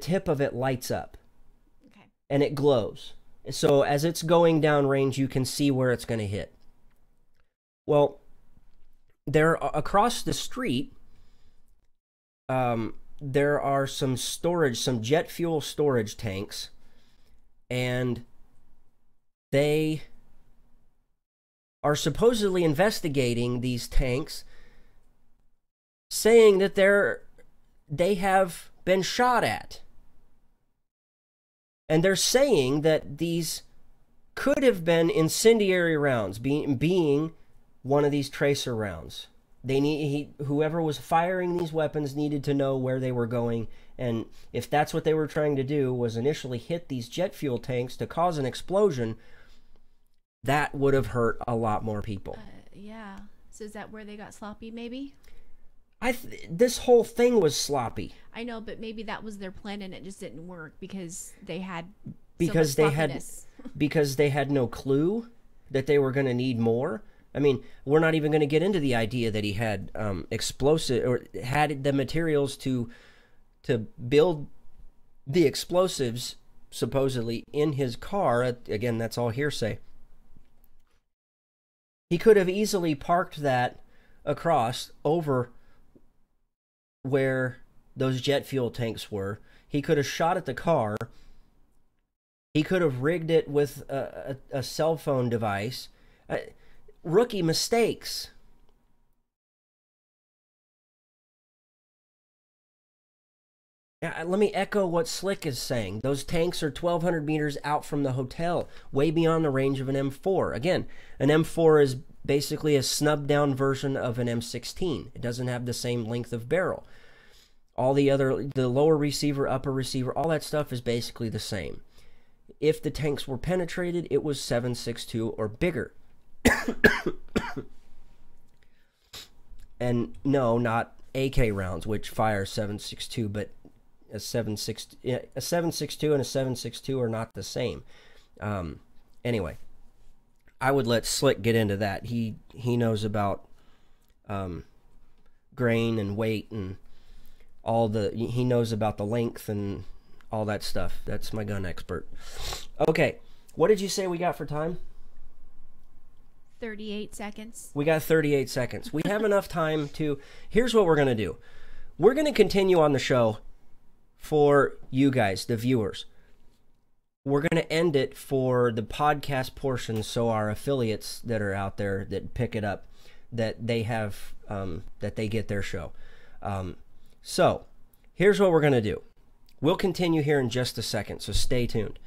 tip of it lights up. Okay. And it glows. So as it's going down range, you can see where it's going to hit. Well, across the street, there are some jet fuel storage tanks, and they are supposedly investigating these tanks saying that they have been shot at. And they're saying that these could have been incendiary rounds, being one of these tracer rounds. Whoever was firing these weapons needed to know where they were going, and if that's what they were trying to do, was initially hit these jet fuel tanks to cause an explosion, that would have hurt a lot more people. Yeah. So is that where they got sloppy, maybe? This whole thing was sloppy. I know, but maybe that was their plan and it just didn't work because they had because they had no clue that they were going to need more. I mean, we're not even going to get into the idea that he had explosive or had the materials to build the explosives supposedly in his car. Again, that's all hearsay. He could have easily parked that across over where those jet fuel tanks were. He could have shot at the car. He could have rigged it with a cell phone device. Rookie mistakes. Let me echo what Slick is saying. Those tanks are 1,200 meters out from the hotel, way beyond the range of an M4. Again, an M4 is basically a snubbed-down version of an M16. It doesn't have the same length of barrel. All the lower receiver, upper receiver, all that stuff is basically the same. If the tanks were penetrated, it was 7.62 or bigger. And no, not AK rounds, which fire 7.62, but a 7.62 and a 7.62 are not the same. Anyway, I would let Slick get into that. He knows about grain and weight and he knows about the length and all that stuff. That's my gun expert. Okay, what did you say we got for time? 38 seconds. We got 38 seconds. We have enough time to... Here's what we're going to do. We're going to continue on the show for you guys, the viewers. We're going to end it for the podcast portion so our affiliates that are out there that pick it up, that they have, that they get their show. So, here's what we're going to do. We'll continue here in just a second, so stay tuned.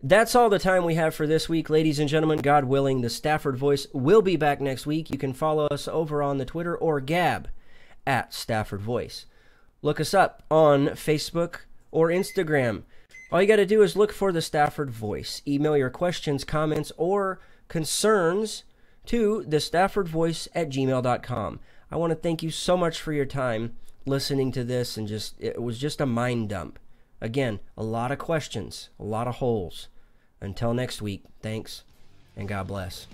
That's all the time we have for this week, ladies and gentlemen. God willing, the Stafford Voice will be back next week. You can follow us over on the Twitter or Gab at Stafford Voice. Look us up on Facebook or Instagram. All you got to do is look for the Stafford Voice. Email your questions, comments, or concerns to thestaffordvoice@gmail.com. I want to thank you so much for your time listening to this, and it was just a mind dump. Again, a lot of questions, a lot of holes. Until next week, thanks, and God bless.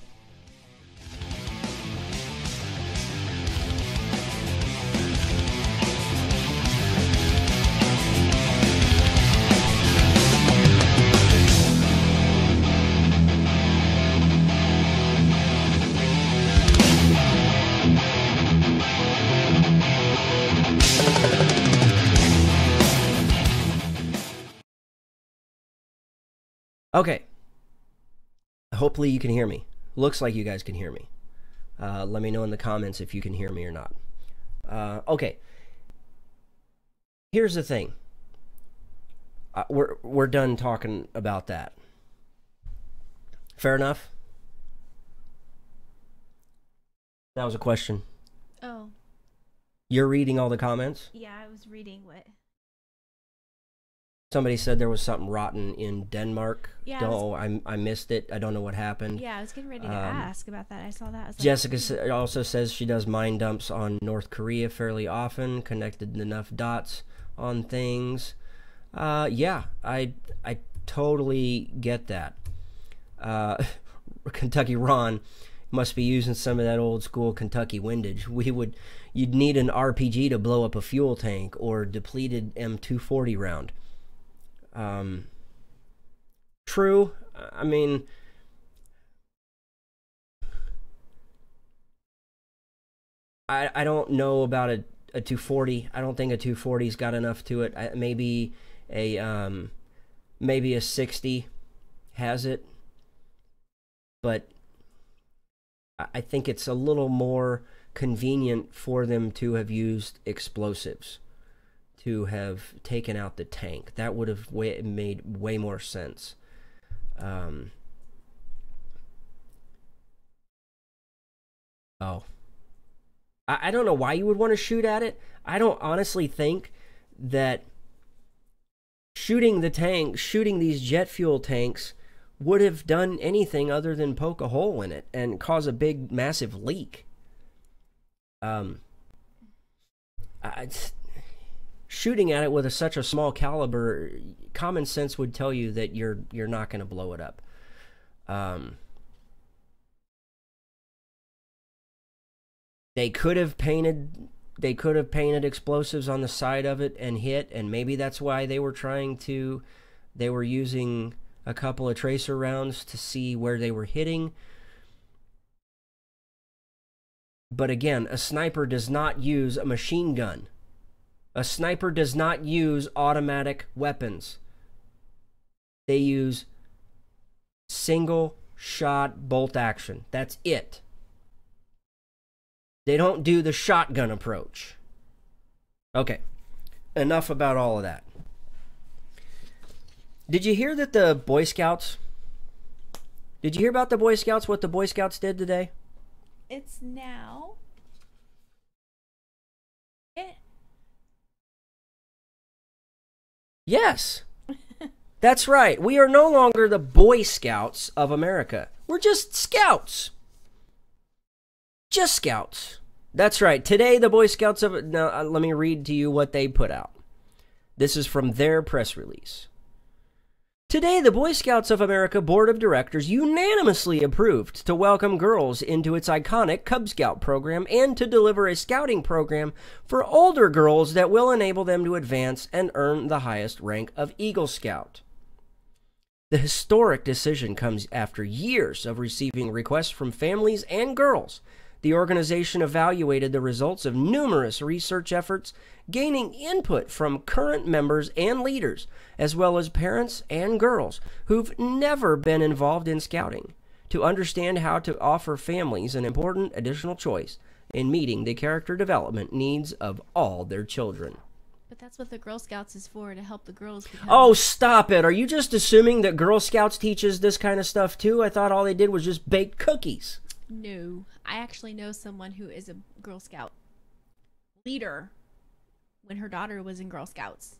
Okay. Hopefully you can hear me. Looks like you guys can hear me. Let me know in the comments if you can hear me or not. Okay. Here's the thing. We're done talking about that. Fair enough? That was a question. Oh. You're reading all the comments? Yeah, I was reading what... Somebody said there was something rotten in Denmark. Yeah, I missed it. I don't know what happened. Yeah, I was getting ready to ask about that. I saw that. I was Jessica also says she does mind dumps on North Korea fairly often, connected enough dots on things. Yeah, I totally get that. Kentucky Ron must be using some of that old school Kentucky windage. You'd need an RPG to blow up a fuel tank or depleted M240 round. True. I mean, I don't know about a 240. I don't think a 240's got enough to it. Maybe a 60 has it, but I think it's a little more convenient for them to have used explosives to have taken out the tank. That would have made way more sense. I don't know why you would want to shoot at it. I don't honestly think that shooting these jet fuel tanks would have done anything other than poke a hole in it and cause a big, massive leak. Shooting at it with such a small caliber, common sense would tell you that you're not going to blow it up. They could have painted explosives on the side of it and hit, and maybe that's why they were using a couple of tracer rounds to see where they were hitting. But again, a sniper does not use a machine gun. A sniper does not use automatic weapons. They use single shot bolt action. That's it. They don't do the shotgun approach. Okay, enough about all of that. Did you hear that the Boy Scouts... Did you hear about the Boy Scouts, what the Boy Scouts did today? It's now... Yes. That's right. We are no longer the Boy Scouts of America. We're just Scouts. Just Scouts. That's right. Today, the Boy Scouts of... Now, let me read to you what they put out. This is from their press release. Today, the Boy Scouts of America Board of Directors unanimously approved to welcome girls into its iconic Cub Scout program and to deliver a scouting program for older girls that will enable them to advance and earn the highest rank of Eagle Scout. The historic decision comes after years of receiving requests from families and girls. The organization evaluated the results of numerous research efforts, gaining input from current members and leaders, as well as parents and girls who've never been involved in scouting, to understand how to offer families an important additional choice in meeting the character development needs of all their children. But that's what the Girl Scouts is for, to help the girls become... Oh, stop it. Are you just assuming that Girl Scouts teaches this kind of stuff too? I thought all they did was just bake cookies. No, I actually know someone who is a Girl Scout leader when her daughter was in Girl Scouts.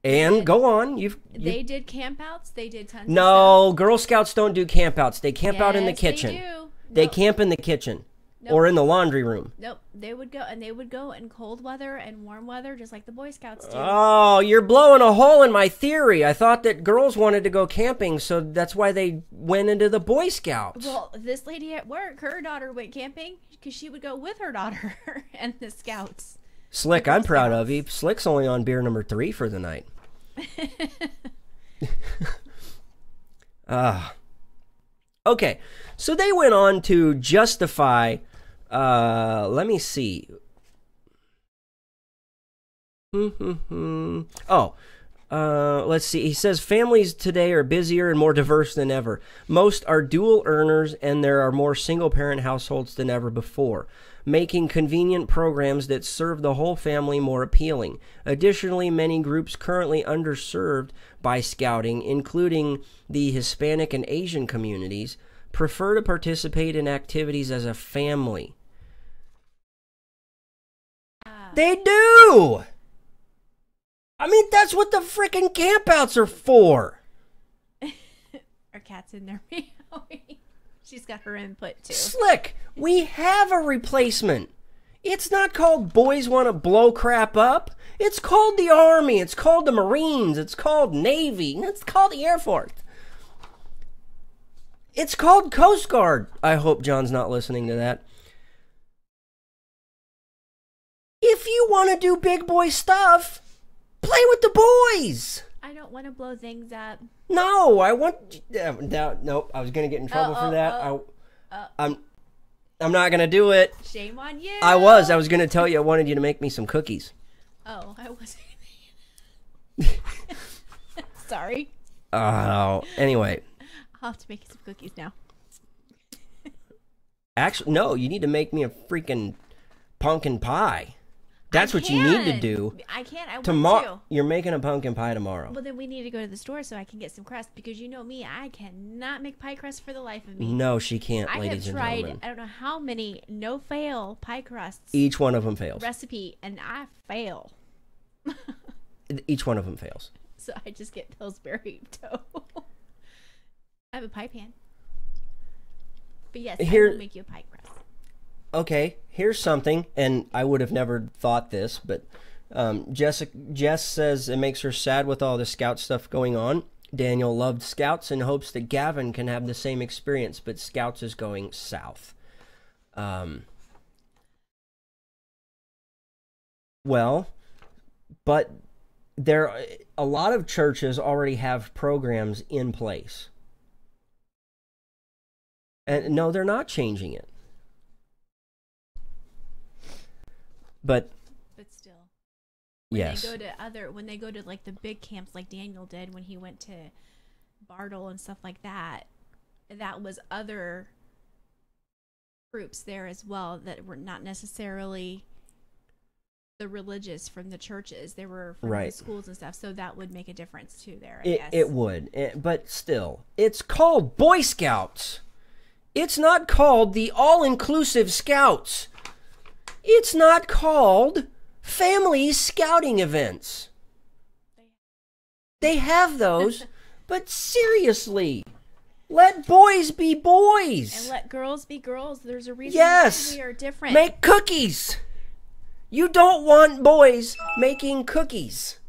And go on. They did campouts. They did tons of stuff. Girl Scouts don't do campouts. They camp out in the kitchen. They do. They camp in the kitchen. Nope. Or in the laundry room. Nope. They would go in cold weather and warm weather, just like the Boy Scouts do. Oh, you're blowing a hole in my theory. I thought that girls wanted to go camping, so that's why they went into the Boy Scouts. Well, this lady at work, her daughter went camping because she would go with her daughter and the Scouts. Slick, I'm proud of you. Slick's only on beer number 3 for the night. Okay, so they went on to justify... let me see. Let's see. He says families today are busier and more diverse than ever. Most are dual earners, and there are more single-parent households than ever before, making convenient programs that serve the whole family more appealing. Additionally, many groups currently underserved by scouting, including the Hispanic and Asian communities, prefer to participate in activities as a family. They do! I mean, that's what the frickin' campouts are for! Our cat's in there meowing. She's got her input, too. Slick, we have a replacement. It's not called Boys Want to Blow Crap Up. It's called the Army. It's called the Marines. It's called Navy. It's called the Air Force. It's called Coast Guard. I hope John's not listening to that. If you want to do big boy stuff, play with the boys. I don't want to blow things up. No, I want... nope, I was going to get in trouble for that. I'm not going to do it. Shame on you. I was going to tell you I wanted you to make me some cookies. Oh, I wasn't. Sorry. Anyway. I'll have to make you some cookies now. Actually, no, you need to make me a freaking pumpkin pie. That's what you need to do. I can't. I want tomorrow. You're making a pumpkin pie tomorrow. Well, then we need to go to the store so I can get some crust, because you know me, I cannot make pie crust for the life of me. No, she can't, I ladies and have tried, gentlemen. I don't know how many no-fail pie crusts. Each one of them fails. Recipe, and I fail. Each one of them fails. So I just get Pillsbury dough. I have a pie pan. But yes, I will make you a pie crust. Okay, here's something, and I would have never thought this, but Jess says it makes her sad with all the Scout stuff going on. Daniel loved Scouts and hopes that Gavin can have the same experience, but Scouts is going south. Well, but a lot of churches already have programs in place. And no, they're not changing it. But still, yes. When they go to like the big camps like Daniel did when he went to Bartle and stuff like that, that was other groups there as well that were not necessarily the religious from the churches. They were from the schools and stuff, so that would make a difference too there, I guess. It would, but still, it's called Boy Scouts. It's not called the All-Inclusive Scouts. It's not called family scouting events. They have those, but seriously, let boys be boys. And let girls be girls. There's a reason why we are different. Make cookies. You don't want boys making cookies.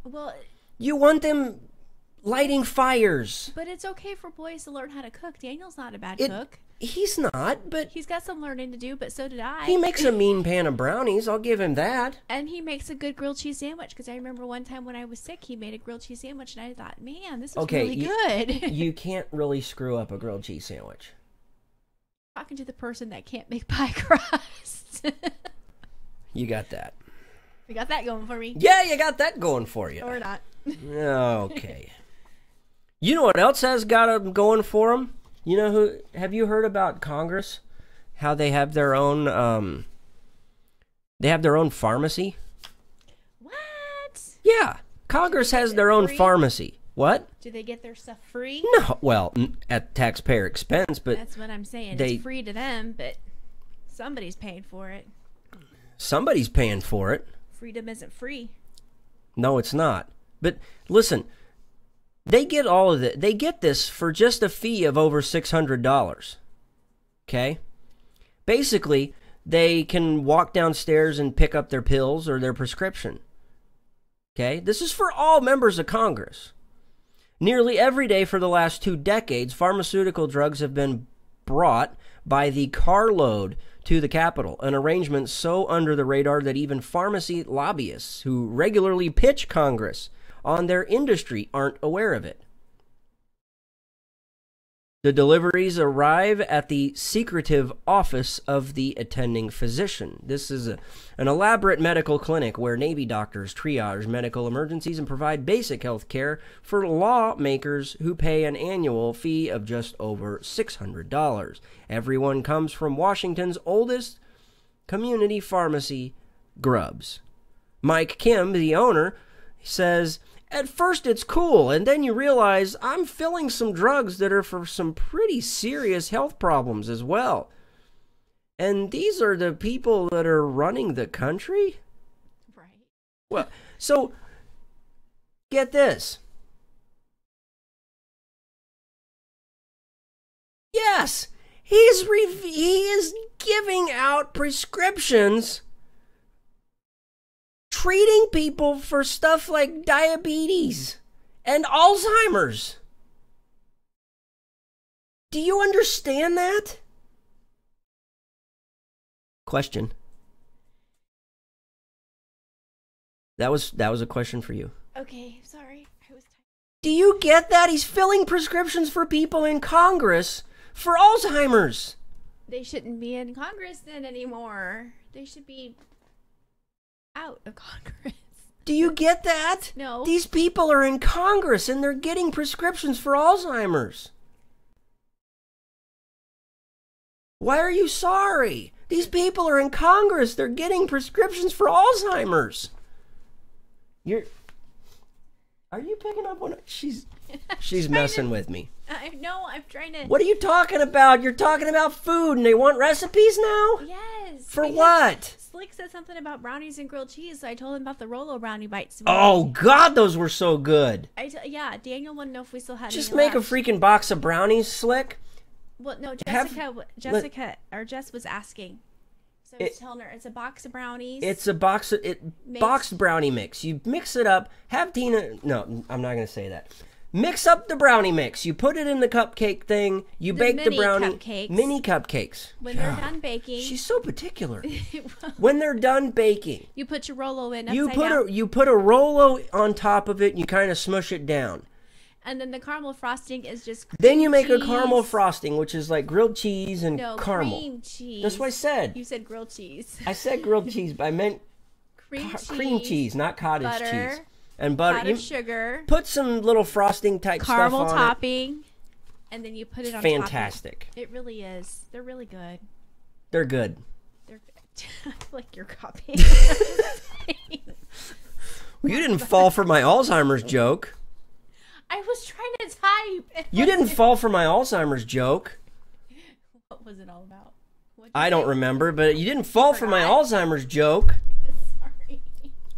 Well, you want them lighting fires. But it's okay for boys to learn how to cook. Daniel's not a bad cook. He's not, but he's got some learning to do, but so did I. He makes a mean pan of brownies, I'll give him that. And he makes a good grilled cheese sandwich, because I remember one time when I was sick, he made a grilled cheese sandwich, and I thought, man, this is really good. You can't really screw up a grilled cheese sandwich. Talking to the person that can't make pie crust. You got that. You got that going for me. Yeah, you got that going for you. Or not. Okay. You know what else has got them going for them? You know who? Have you heard about Congress? How they have their own pharmacy? What? Yeah, Congress has their own pharmacy. What? Do they get their stuff free? No, well, at taxpayer expense, but that's what I'm saying. It's free to them, but somebody's paying for it. Somebody's paying for it. Freedom isn't free. No, it's not. But listen. They get all of it. They get this for just a fee of over $600. Okay? Basically, they can walk downstairs and pick up their pills or their prescription. Okay? This is for all members of Congress. Nearly every day for the last 2 decades, pharmaceutical drugs have been brought by the carload to the Capitol, an arrangement so under the radar that even pharmacy lobbyists who regularly pitch Congress on their industry aren't aware of it. The deliveries arrive at the secretive office of the attending physician. This is an elaborate medical clinic where Navy doctors triage medical emergencies and provide basic health care for lawmakers who pay an annual fee of just over $600. Everyone comes from Washington's oldest community pharmacy, Grubbs. Mike Kim, the owner, says, at first it's cool, and then you realize I'm filling some drugs that are for some pretty serious health problems as well. And these are the people that are running the country? Right. Well, so, get this. Yes, he is giving out prescriptions treating people for stuff like diabetes and Alzheimer's. Do you understand that? Question. That was a question for you. Okay, sorry. Do you get that? He's filling prescriptions for people in Congress for Alzheimer's. They shouldn't be in Congress then anymore. They should be out of Congress. Do you get that? No. These people are in Congress and they're getting prescriptions for Alzheimer's. Why are you sorry? These people are in Congress. They're getting prescriptions for Alzheimer's. Are you picking up on it? She's messing with me. I'm trying to... What are you talking about? You're talking about food, and they want recipes now? Yes. For what? Slick said something about brownies and grilled cheese, so I told him about the Rolo brownie bites. Oh, God, those were so good. Yeah, Daniel wanted to know if we still had Just any make left. a freaking box of brownies, Slick. Well, no, Jess was asking. So I was telling her, it's a box of brownies. It's a boxed brownie mix. You mix it up. Have Tina... No, I'm not going to say that. Mix up the brownie mix. You put it in the cupcake thing. You bake the brownie. Mini cupcakes. When they're done baking. She's so particular. When they're done baking. You put your Rolo in upside down. You put a Rolo on top of it and you kind of smush it down. And then the caramel frosting is just cream Then you make cheese. a caramel frosting, which is like grilled cheese and caramel. Cream cheese. That's what I said. You said grilled cheese. I said grilled cheese, but I meant cream cheese, not cottage cheese. And butter. Cottage sugar. Put some little frosting type caramel stuff on topping. And then you put it on fantastic. top. It really is. They're really good. They're good. I feel like you're copying. Well, you didn't fall for my Alzheimer's joke. I was trying to type. You didn't fall for my Alzheimer's joke. What was it all about? I don't remember, but you didn't fall for my Alzheimer's joke. Sorry.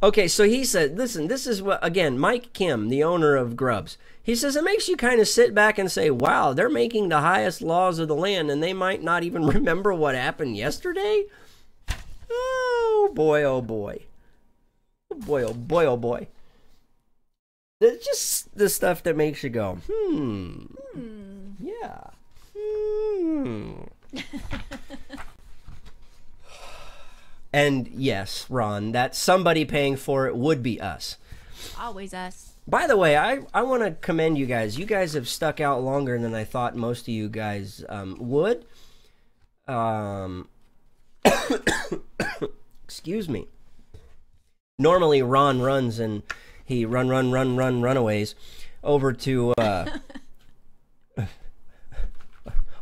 Okay, so he said, listen, this is what, again, Mike Kim, the owner of Grubs, he says it makes you kind of sit back and say, wow, they're making the highest laws of the land and they might not even remember what happened yesterday? Oh, boy, oh, boy. Oh, boy, oh, boy, oh, boy. It's just the stuff that makes you go, yeah. And yes, Ron, that somebody paying for it would be us. Always us. By the way, I want to commend you guys. You guys have stuck out longer than I thought most of you guys would. Excuse me. Normally, Ron runs and he runaways over to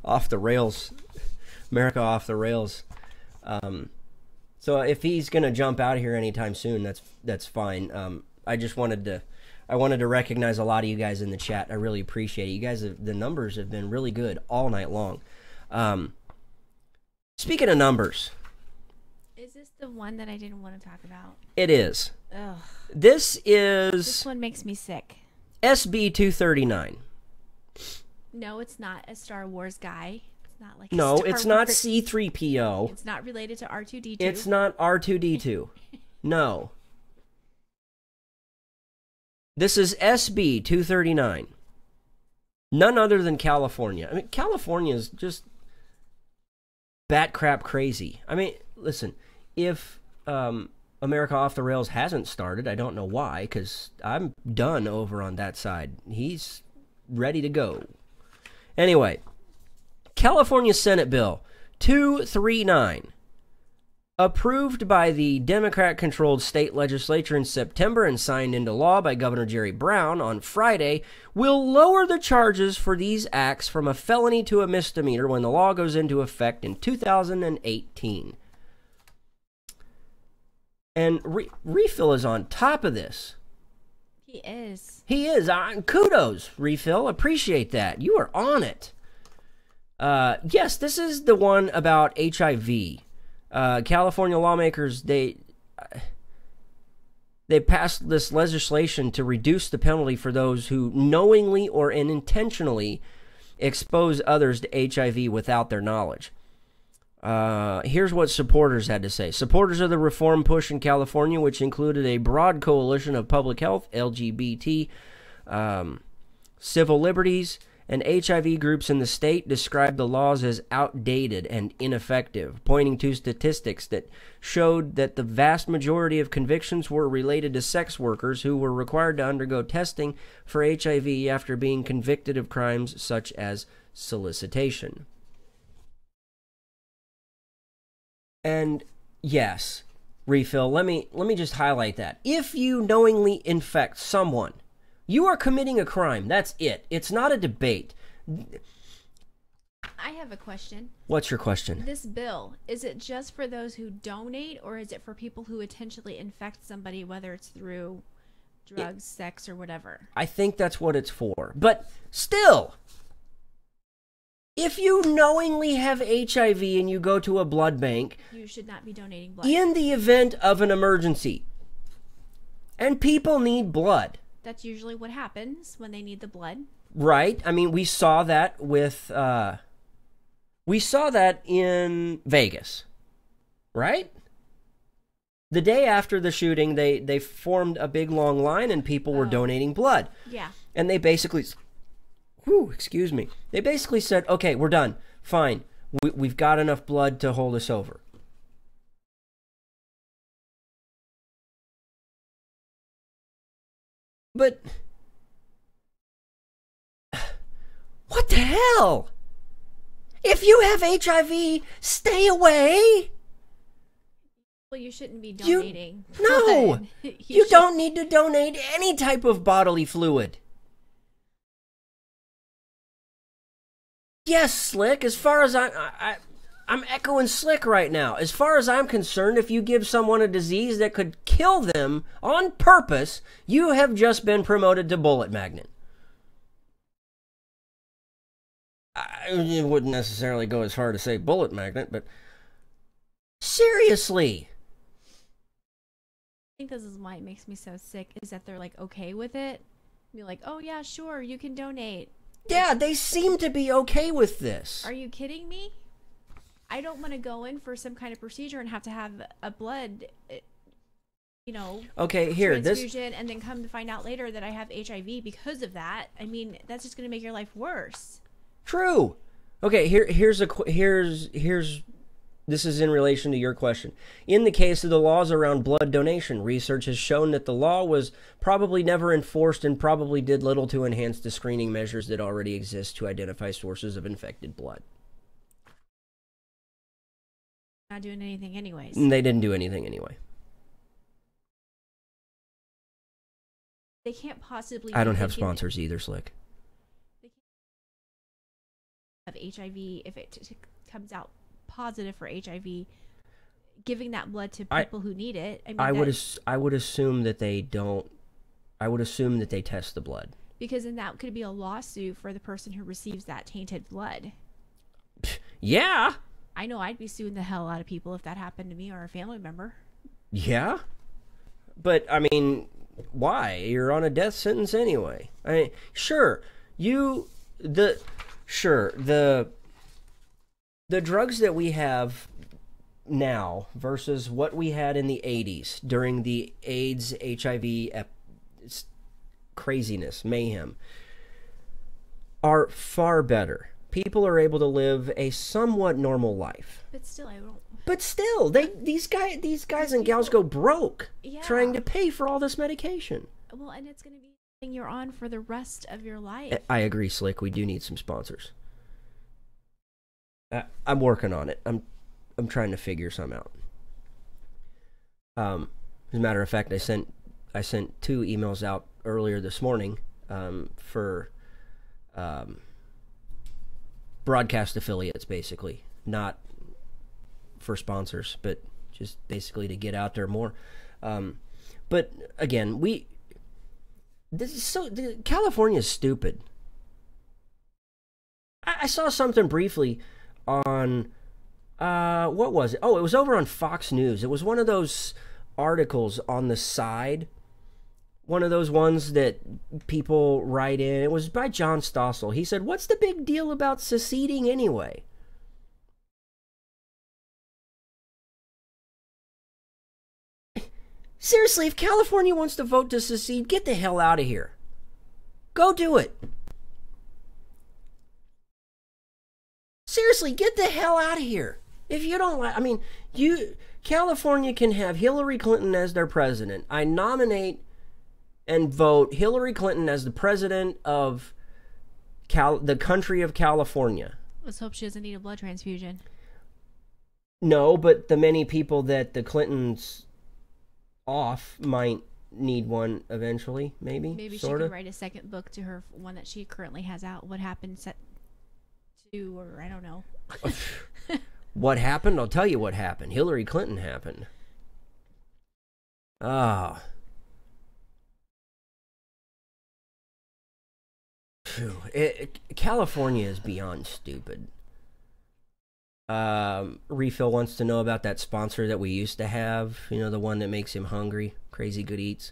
off the rails, America off the rails. So if he's gonna jump out of here anytime soon, that's fine. I just wanted to recognize a lot of you guys in the chat. I really appreciate it. You guys, the numbers have been really good all night long. Speaking of numbers, is this the one that I didn't want to talk about? It is. Ugh. This one makes me sick. SB 239. No, it's not a Star Wars guy. It's not like no, Star it's not Wars. C-3PO. It's not related to R2-D2. It's not R2-D2. No. This is SB 239. None other than California. I mean, California is just bat crap crazy. I mean, listen, if America Off the Rails hasn't started, I don't know why, because I'm done over on that side. He's ready to go. Anyway, California Senate Bill 239, approved by the Democrat-controlled state legislature in September and signed into law by Governor Jerry Brown on Friday, will lower the charges for these acts from a felony to a misdemeanor when the law goes into effect in 2018. And Refill is on top of this. He is. He is. Kudos, Refill. Appreciate that. You are on it. Yes, this is the one about HIV. California lawmakers, they passed this legislation to reduce the penalty for those who knowingly or unintentionally expose others to HIV without their knowledge. Here's what supporters had to say. Supporters of the reform push in California, which included a broad coalition of public health, LGBT, civil liberties, and HIV groups in the state, described the laws as outdated and ineffective, pointing to statistics that showed that the vast majority of convictions were related to sex workers who were required to undergo testing for HIV after being convicted of crimes such as solicitation. And yes, Refill, let me just highlight that. If you knowingly infect someone, you are committing a crime. That's it. It's not a debate. I have a question. What's your question? This bill, is it just for those who donate, or is it for people who intentionally infect somebody, whether it's through drugs, sex, or whatever? I think that's what it's for. But still, if you knowingly have HIV and you go to a blood bank, you should not be donating blood. In the event of an emergency, and people need blood. That's usually what happens when they need the blood. Right. I mean, we saw that with, we saw that in Vegas, right? The day after the shooting, they formed a big long line and people were donating blood. Yeah. And they basically, excuse me. They basically said, okay, we're done. Fine. We've got enough blood to hold us over. But what the hell? If you have HIV, stay away. Well, you shouldn't be donating. No, you don't need to donate any type of bodily fluid. Yes, Slick, as far as I'm echoing Slick right now. As far as I'm concerned, if you give someone a disease that could kill them on purpose, you have just been promoted to bullet magnet. I wouldn't necessarily go as far to say bullet magnet, but seriously. I think this is why it makes me so sick, is that they're like okay with it. Be like, oh yeah, sure, you can donate. Yeah, they seem to be okay with this. Are you kidding me? I don't want to go in for some kind of procedure and have to have a blood, okay, here, transfusion, and then come to find out later that I have HIV because of that. I mean, that's just going to make your life worse. True. Okay, here's this is in relation to your question. In the case of the laws around blood donation, research has shown that the law was probably never enforced and probably did little to enhance the screening measures that already exist to identify sources of infected blood. Not doing anything anyways. They didn't do anything anyway. They can't possibly... I don't have sponsors either, Slick. They can't have HIV if it comes out positive for HIV, giving that blood to people who need it. I mean, I would assume that they don't. I would assume that they test the blood, because then that could be a lawsuit for the person who receives that tainted blood. Yeah, I know I'd be suing the hell out of people if that happened to me or a family member. Yeah, but I mean, why? You're on a death sentence anyway. I mean, the drugs that we have now versus what we had in the 80s during the AIDS, HIV craziness, mayhem, are far better. People are able to live a somewhat normal life. But still, I don't... But still, these guys and gals go broke trying to pay for all this medication. Well, and it's going to be something you're on for the rest of your life. I agree, Slick. We do need some sponsors. I'm working on it. I'm trying to figure some out. As a matter of fact, I sent 2 emails out earlier this morning for broadcast affiliates, basically, not for sponsors, but just basically to get out there more. But again, California's stupid. I saw something briefly on, what was it? Oh, it was over on Fox News. It was one of those articles on the side. One of those ones that people write in. It was by John Stossel. He said, what's the big deal about seceding anyway? Seriously, if California wants to vote to secede, get the hell out of here. Go do it. Seriously, get the hell out of here. If you don't like, I mean, California can have Hillary Clinton as their president. I nominate and vote Hillary Clinton as the president of the country of California. Let's hope she doesn't need a blood transfusion. No, but the many people that the Clintons off might need one eventually, maybe. Maybe she could write a second book to her one that she currently has out. What happened to do, or I don't know. What happened? I'll tell you what happened. Hillary Clinton happened. Ah. California is beyond stupid. Refill wants to know about that sponsor that we used to have. You know, the one that makes him hungry. Crazy Good Eats.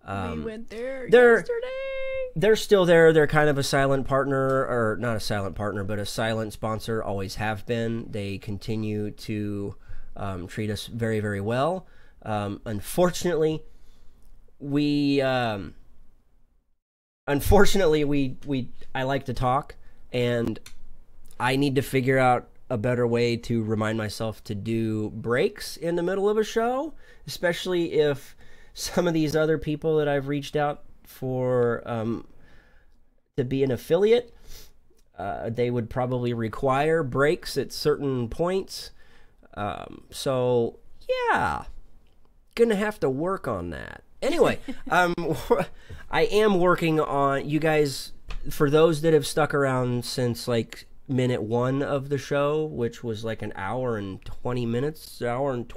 We went there yesterday. They're still there. They're kind of a silent partner, or not a silent partner, but a silent sponsor. Always have been. They continue to treat us very, very well. Unfortunately, I like to talk, and I need to figure out a better way to remind myself to do breaks in the middle of a show, especially if some of these other people that I've reached out for to be an affiliate, they would probably require breaks at certain points. So yeah, gonna have to work on that. Anyway, I am working on, you guys, for those that have stuck around since like minute 1 of the show, which was like an hour and 20 minutes ago.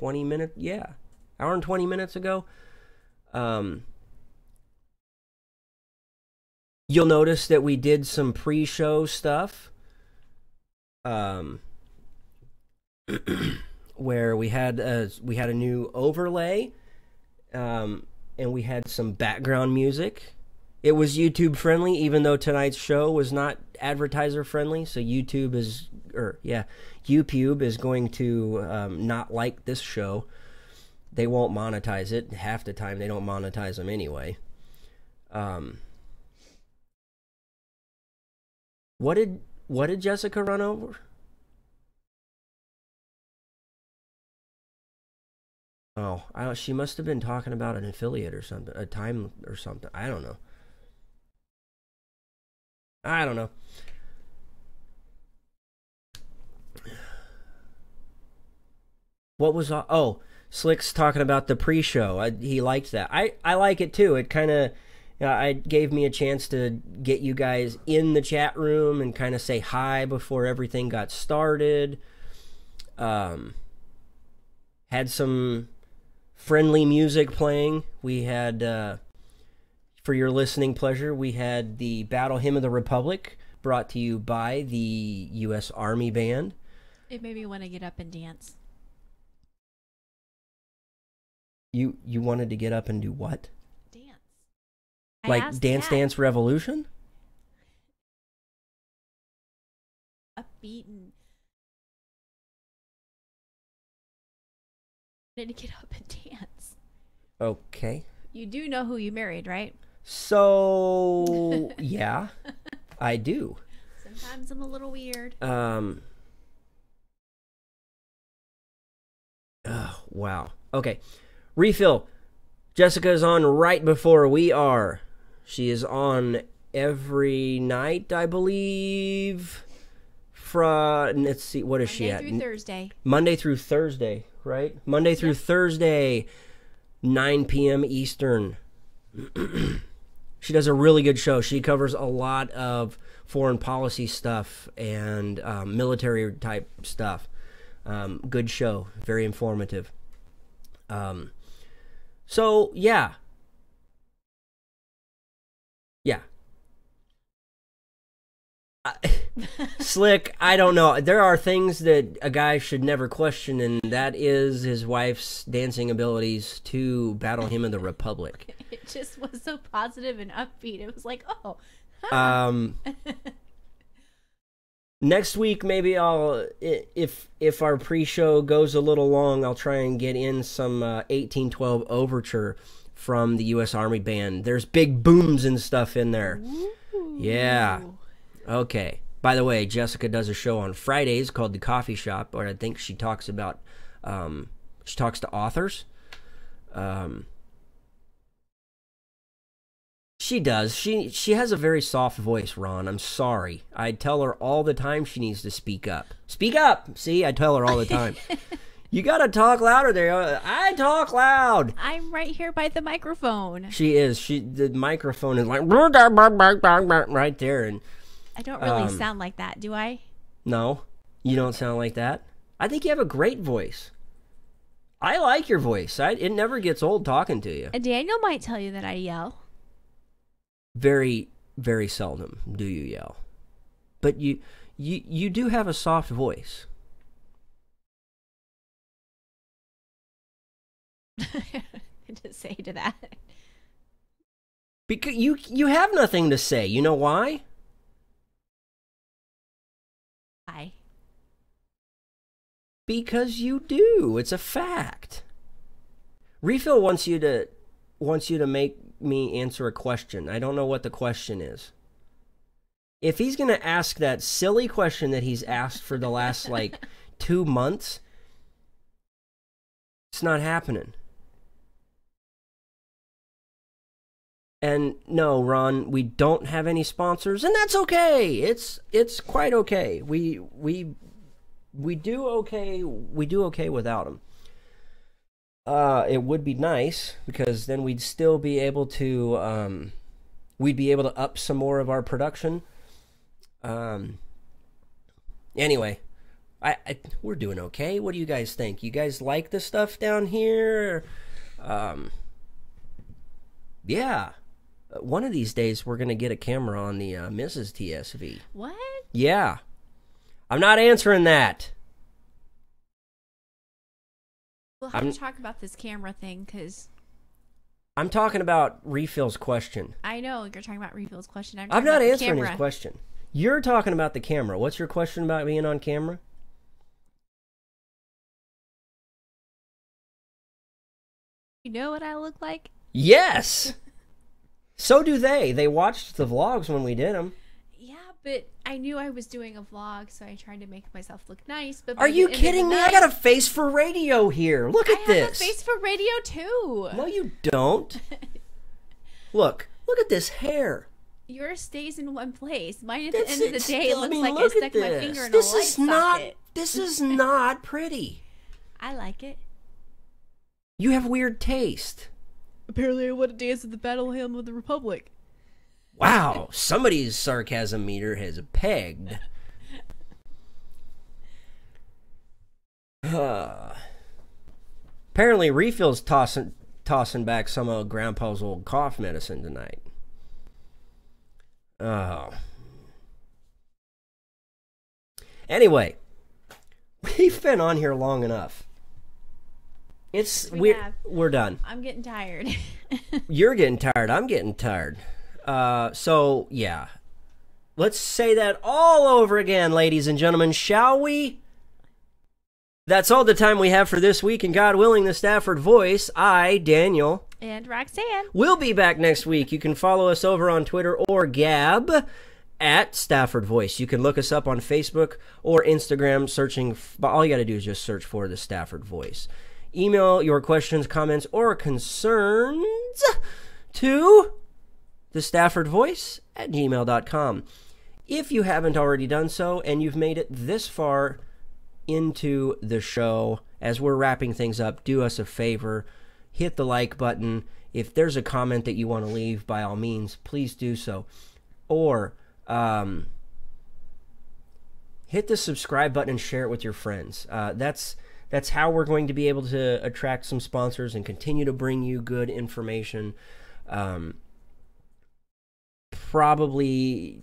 You'll notice that we did some pre-show stuff, where we had a new overlay, and we had some background music. It was YouTube friendly, even though tonight's show was not advertiser friendly. So YouTube is going to not like this show. They won't monetize it. Half the time they don't monetize them anyway. What did Jessica run over? Oh, she must have been talking about an affiliate or something, a time or something. I don't know. What was... Oh, Slick's talking about the pre-show. He liked that. I like it too. It kind of... it gave me a chance to get you guys in the chat room and kind of say hi before everything got started. Had some friendly music playing. We had, for your listening pleasure, we had the Battle Hymn of the Republic, brought to you by the U.S. Army Band. It made me want to get up and dance. You wanted to get up and do what? Dance. Like Dance Dance Revolution? Upbeat and... to get up and dance. Okay. You do know who you married, right? So, yeah, I do. Sometimes I'm a little weird. Oh, wow. Okay. Refill. Jessica's on right before we are. She is on every night, I believe. Let's see, what is she at? Monday through Thursday. Monday through Thursday, right? Monday through Thursday, 9 p.m. Eastern. She does a really good show. She covers a lot of foreign policy stuff and military type stuff. Good show. Very informative. So, yeah. Yeah. Slick, I don't know. There are things that a guy should never question, and that is his wife's dancing abilities to Battle Hymn of the Republic. It just was so positive and upbeat. It was like, oh. Next week, maybe I'll, if our pre-show goes a little long, I'll try and get in some 1812 Overture from the U.S. Army Band. There's big booms and stuff in there. Ooh. Yeah. Okay. By the way, Jessica does a show on Fridays called The Coffee Shop, where I think she talks about, she talks to authors. She does. She has a very soft voice, Ron. I'm sorry. I tell her all the time she needs to speak up. Speak up! See, I tell her all the time. You gotta talk louder there. I talk loud. I'm right here by the microphone. She is. The microphone is like right there. And I don't really sound like that, do I? No, you don't sound like that. I think you have a great voice. I like your voice. It never gets old talking to you. Daniel might tell you that I yell. Very, very seldom do you yell. But you do have a soft voice. To say to that. Because you have nothing to say. You know why? Why? Because you do. It's a fact. Refill wants you to make me answer a question. I don't know what the question is. If he's going to ask that silly question that he's asked for the last 2 months, it's not happening. And no, Ron, we don't have any sponsors, and that's okay. It's quite okay. We do okay. We do okay without them. It would be nice because then we'd still be able to up some more of our production. Anyway, we're doing okay. What do you guys think? You guys like the stuff down here? Yeah. One of these days we're going to get a camera on the Mrs. TSV. What? Yeah. I'm not answering that. We'll have to talk about this camera thing, because... I'm talking about Refill's question. I know, you're talking about Refill's question. I'm not answering his question. You're talking about the camera. What's your question about being on camera? You know what I look like? Yes! So do they. They watched the vlogs when we did them. Yeah, but I knew I was doing a vlog, so I tried to make myself look nice. But are you kidding me? I got a face for radio here. Look at this. I have a face for radio, too. No, you don't. Look at this hair. Yours stays in one place. Mine, at the end of the day, looks like look I stuck my finger in a light socket. This is not pretty. I like it. You have weird taste. Apparently I want to dance at the battle hymn of the Republic. Wow, somebody's sarcasm meter has pegged. Apparently Refill's tossing back some of Grandpa's old cough medicine tonight. Oh. Anyway, we've been on here long enough. We're done. I'm getting tired. You're getting tired. I'm getting tired. So, yeah. Let's say that all over again, ladies and gentlemen, shall we? That's all the time we have for this week, and God willing, the Stafford Voice, I, Daniel, and Roxanne, we'll be back next week. You can follow us over on Twitter or Gab at Stafford Voice. You can look us up on Facebook or Instagram, all you got to do is just search for the Stafford Voice. Email your questions, comments, or concerns to thestaffordvoice@gmail.com. If you haven't already done so and you've made it this far into the show, as we're wrapping things up, do us a favor, hit the like button. If there's a comment that you want to leave, by all means, please do so. Or hit the subscribe button and share it with your friends. That's how we're going to be able to attract some sponsors and continue to bring you good information. Probably,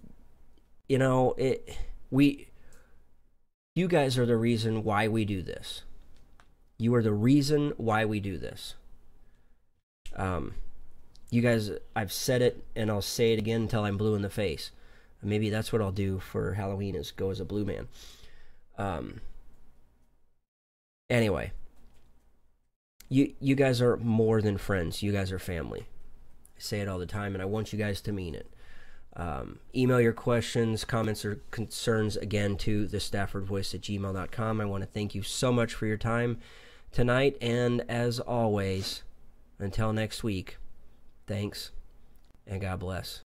you guys are the reason why we do this. You are the reason why we do this. You guys, I've said it and I'll say it again until I'm blue in the face. Maybe that's what I'll do for Halloween, is go as a blue man. Anyway, you guys are more than friends. You guys are family. I say it all the time, and I want you guys to mean it. Email your questions, comments, or concerns again to thestaffordvoice@gmail.com. I want to thank you so much for your time tonight, and as always, until next week, thanks, and God bless.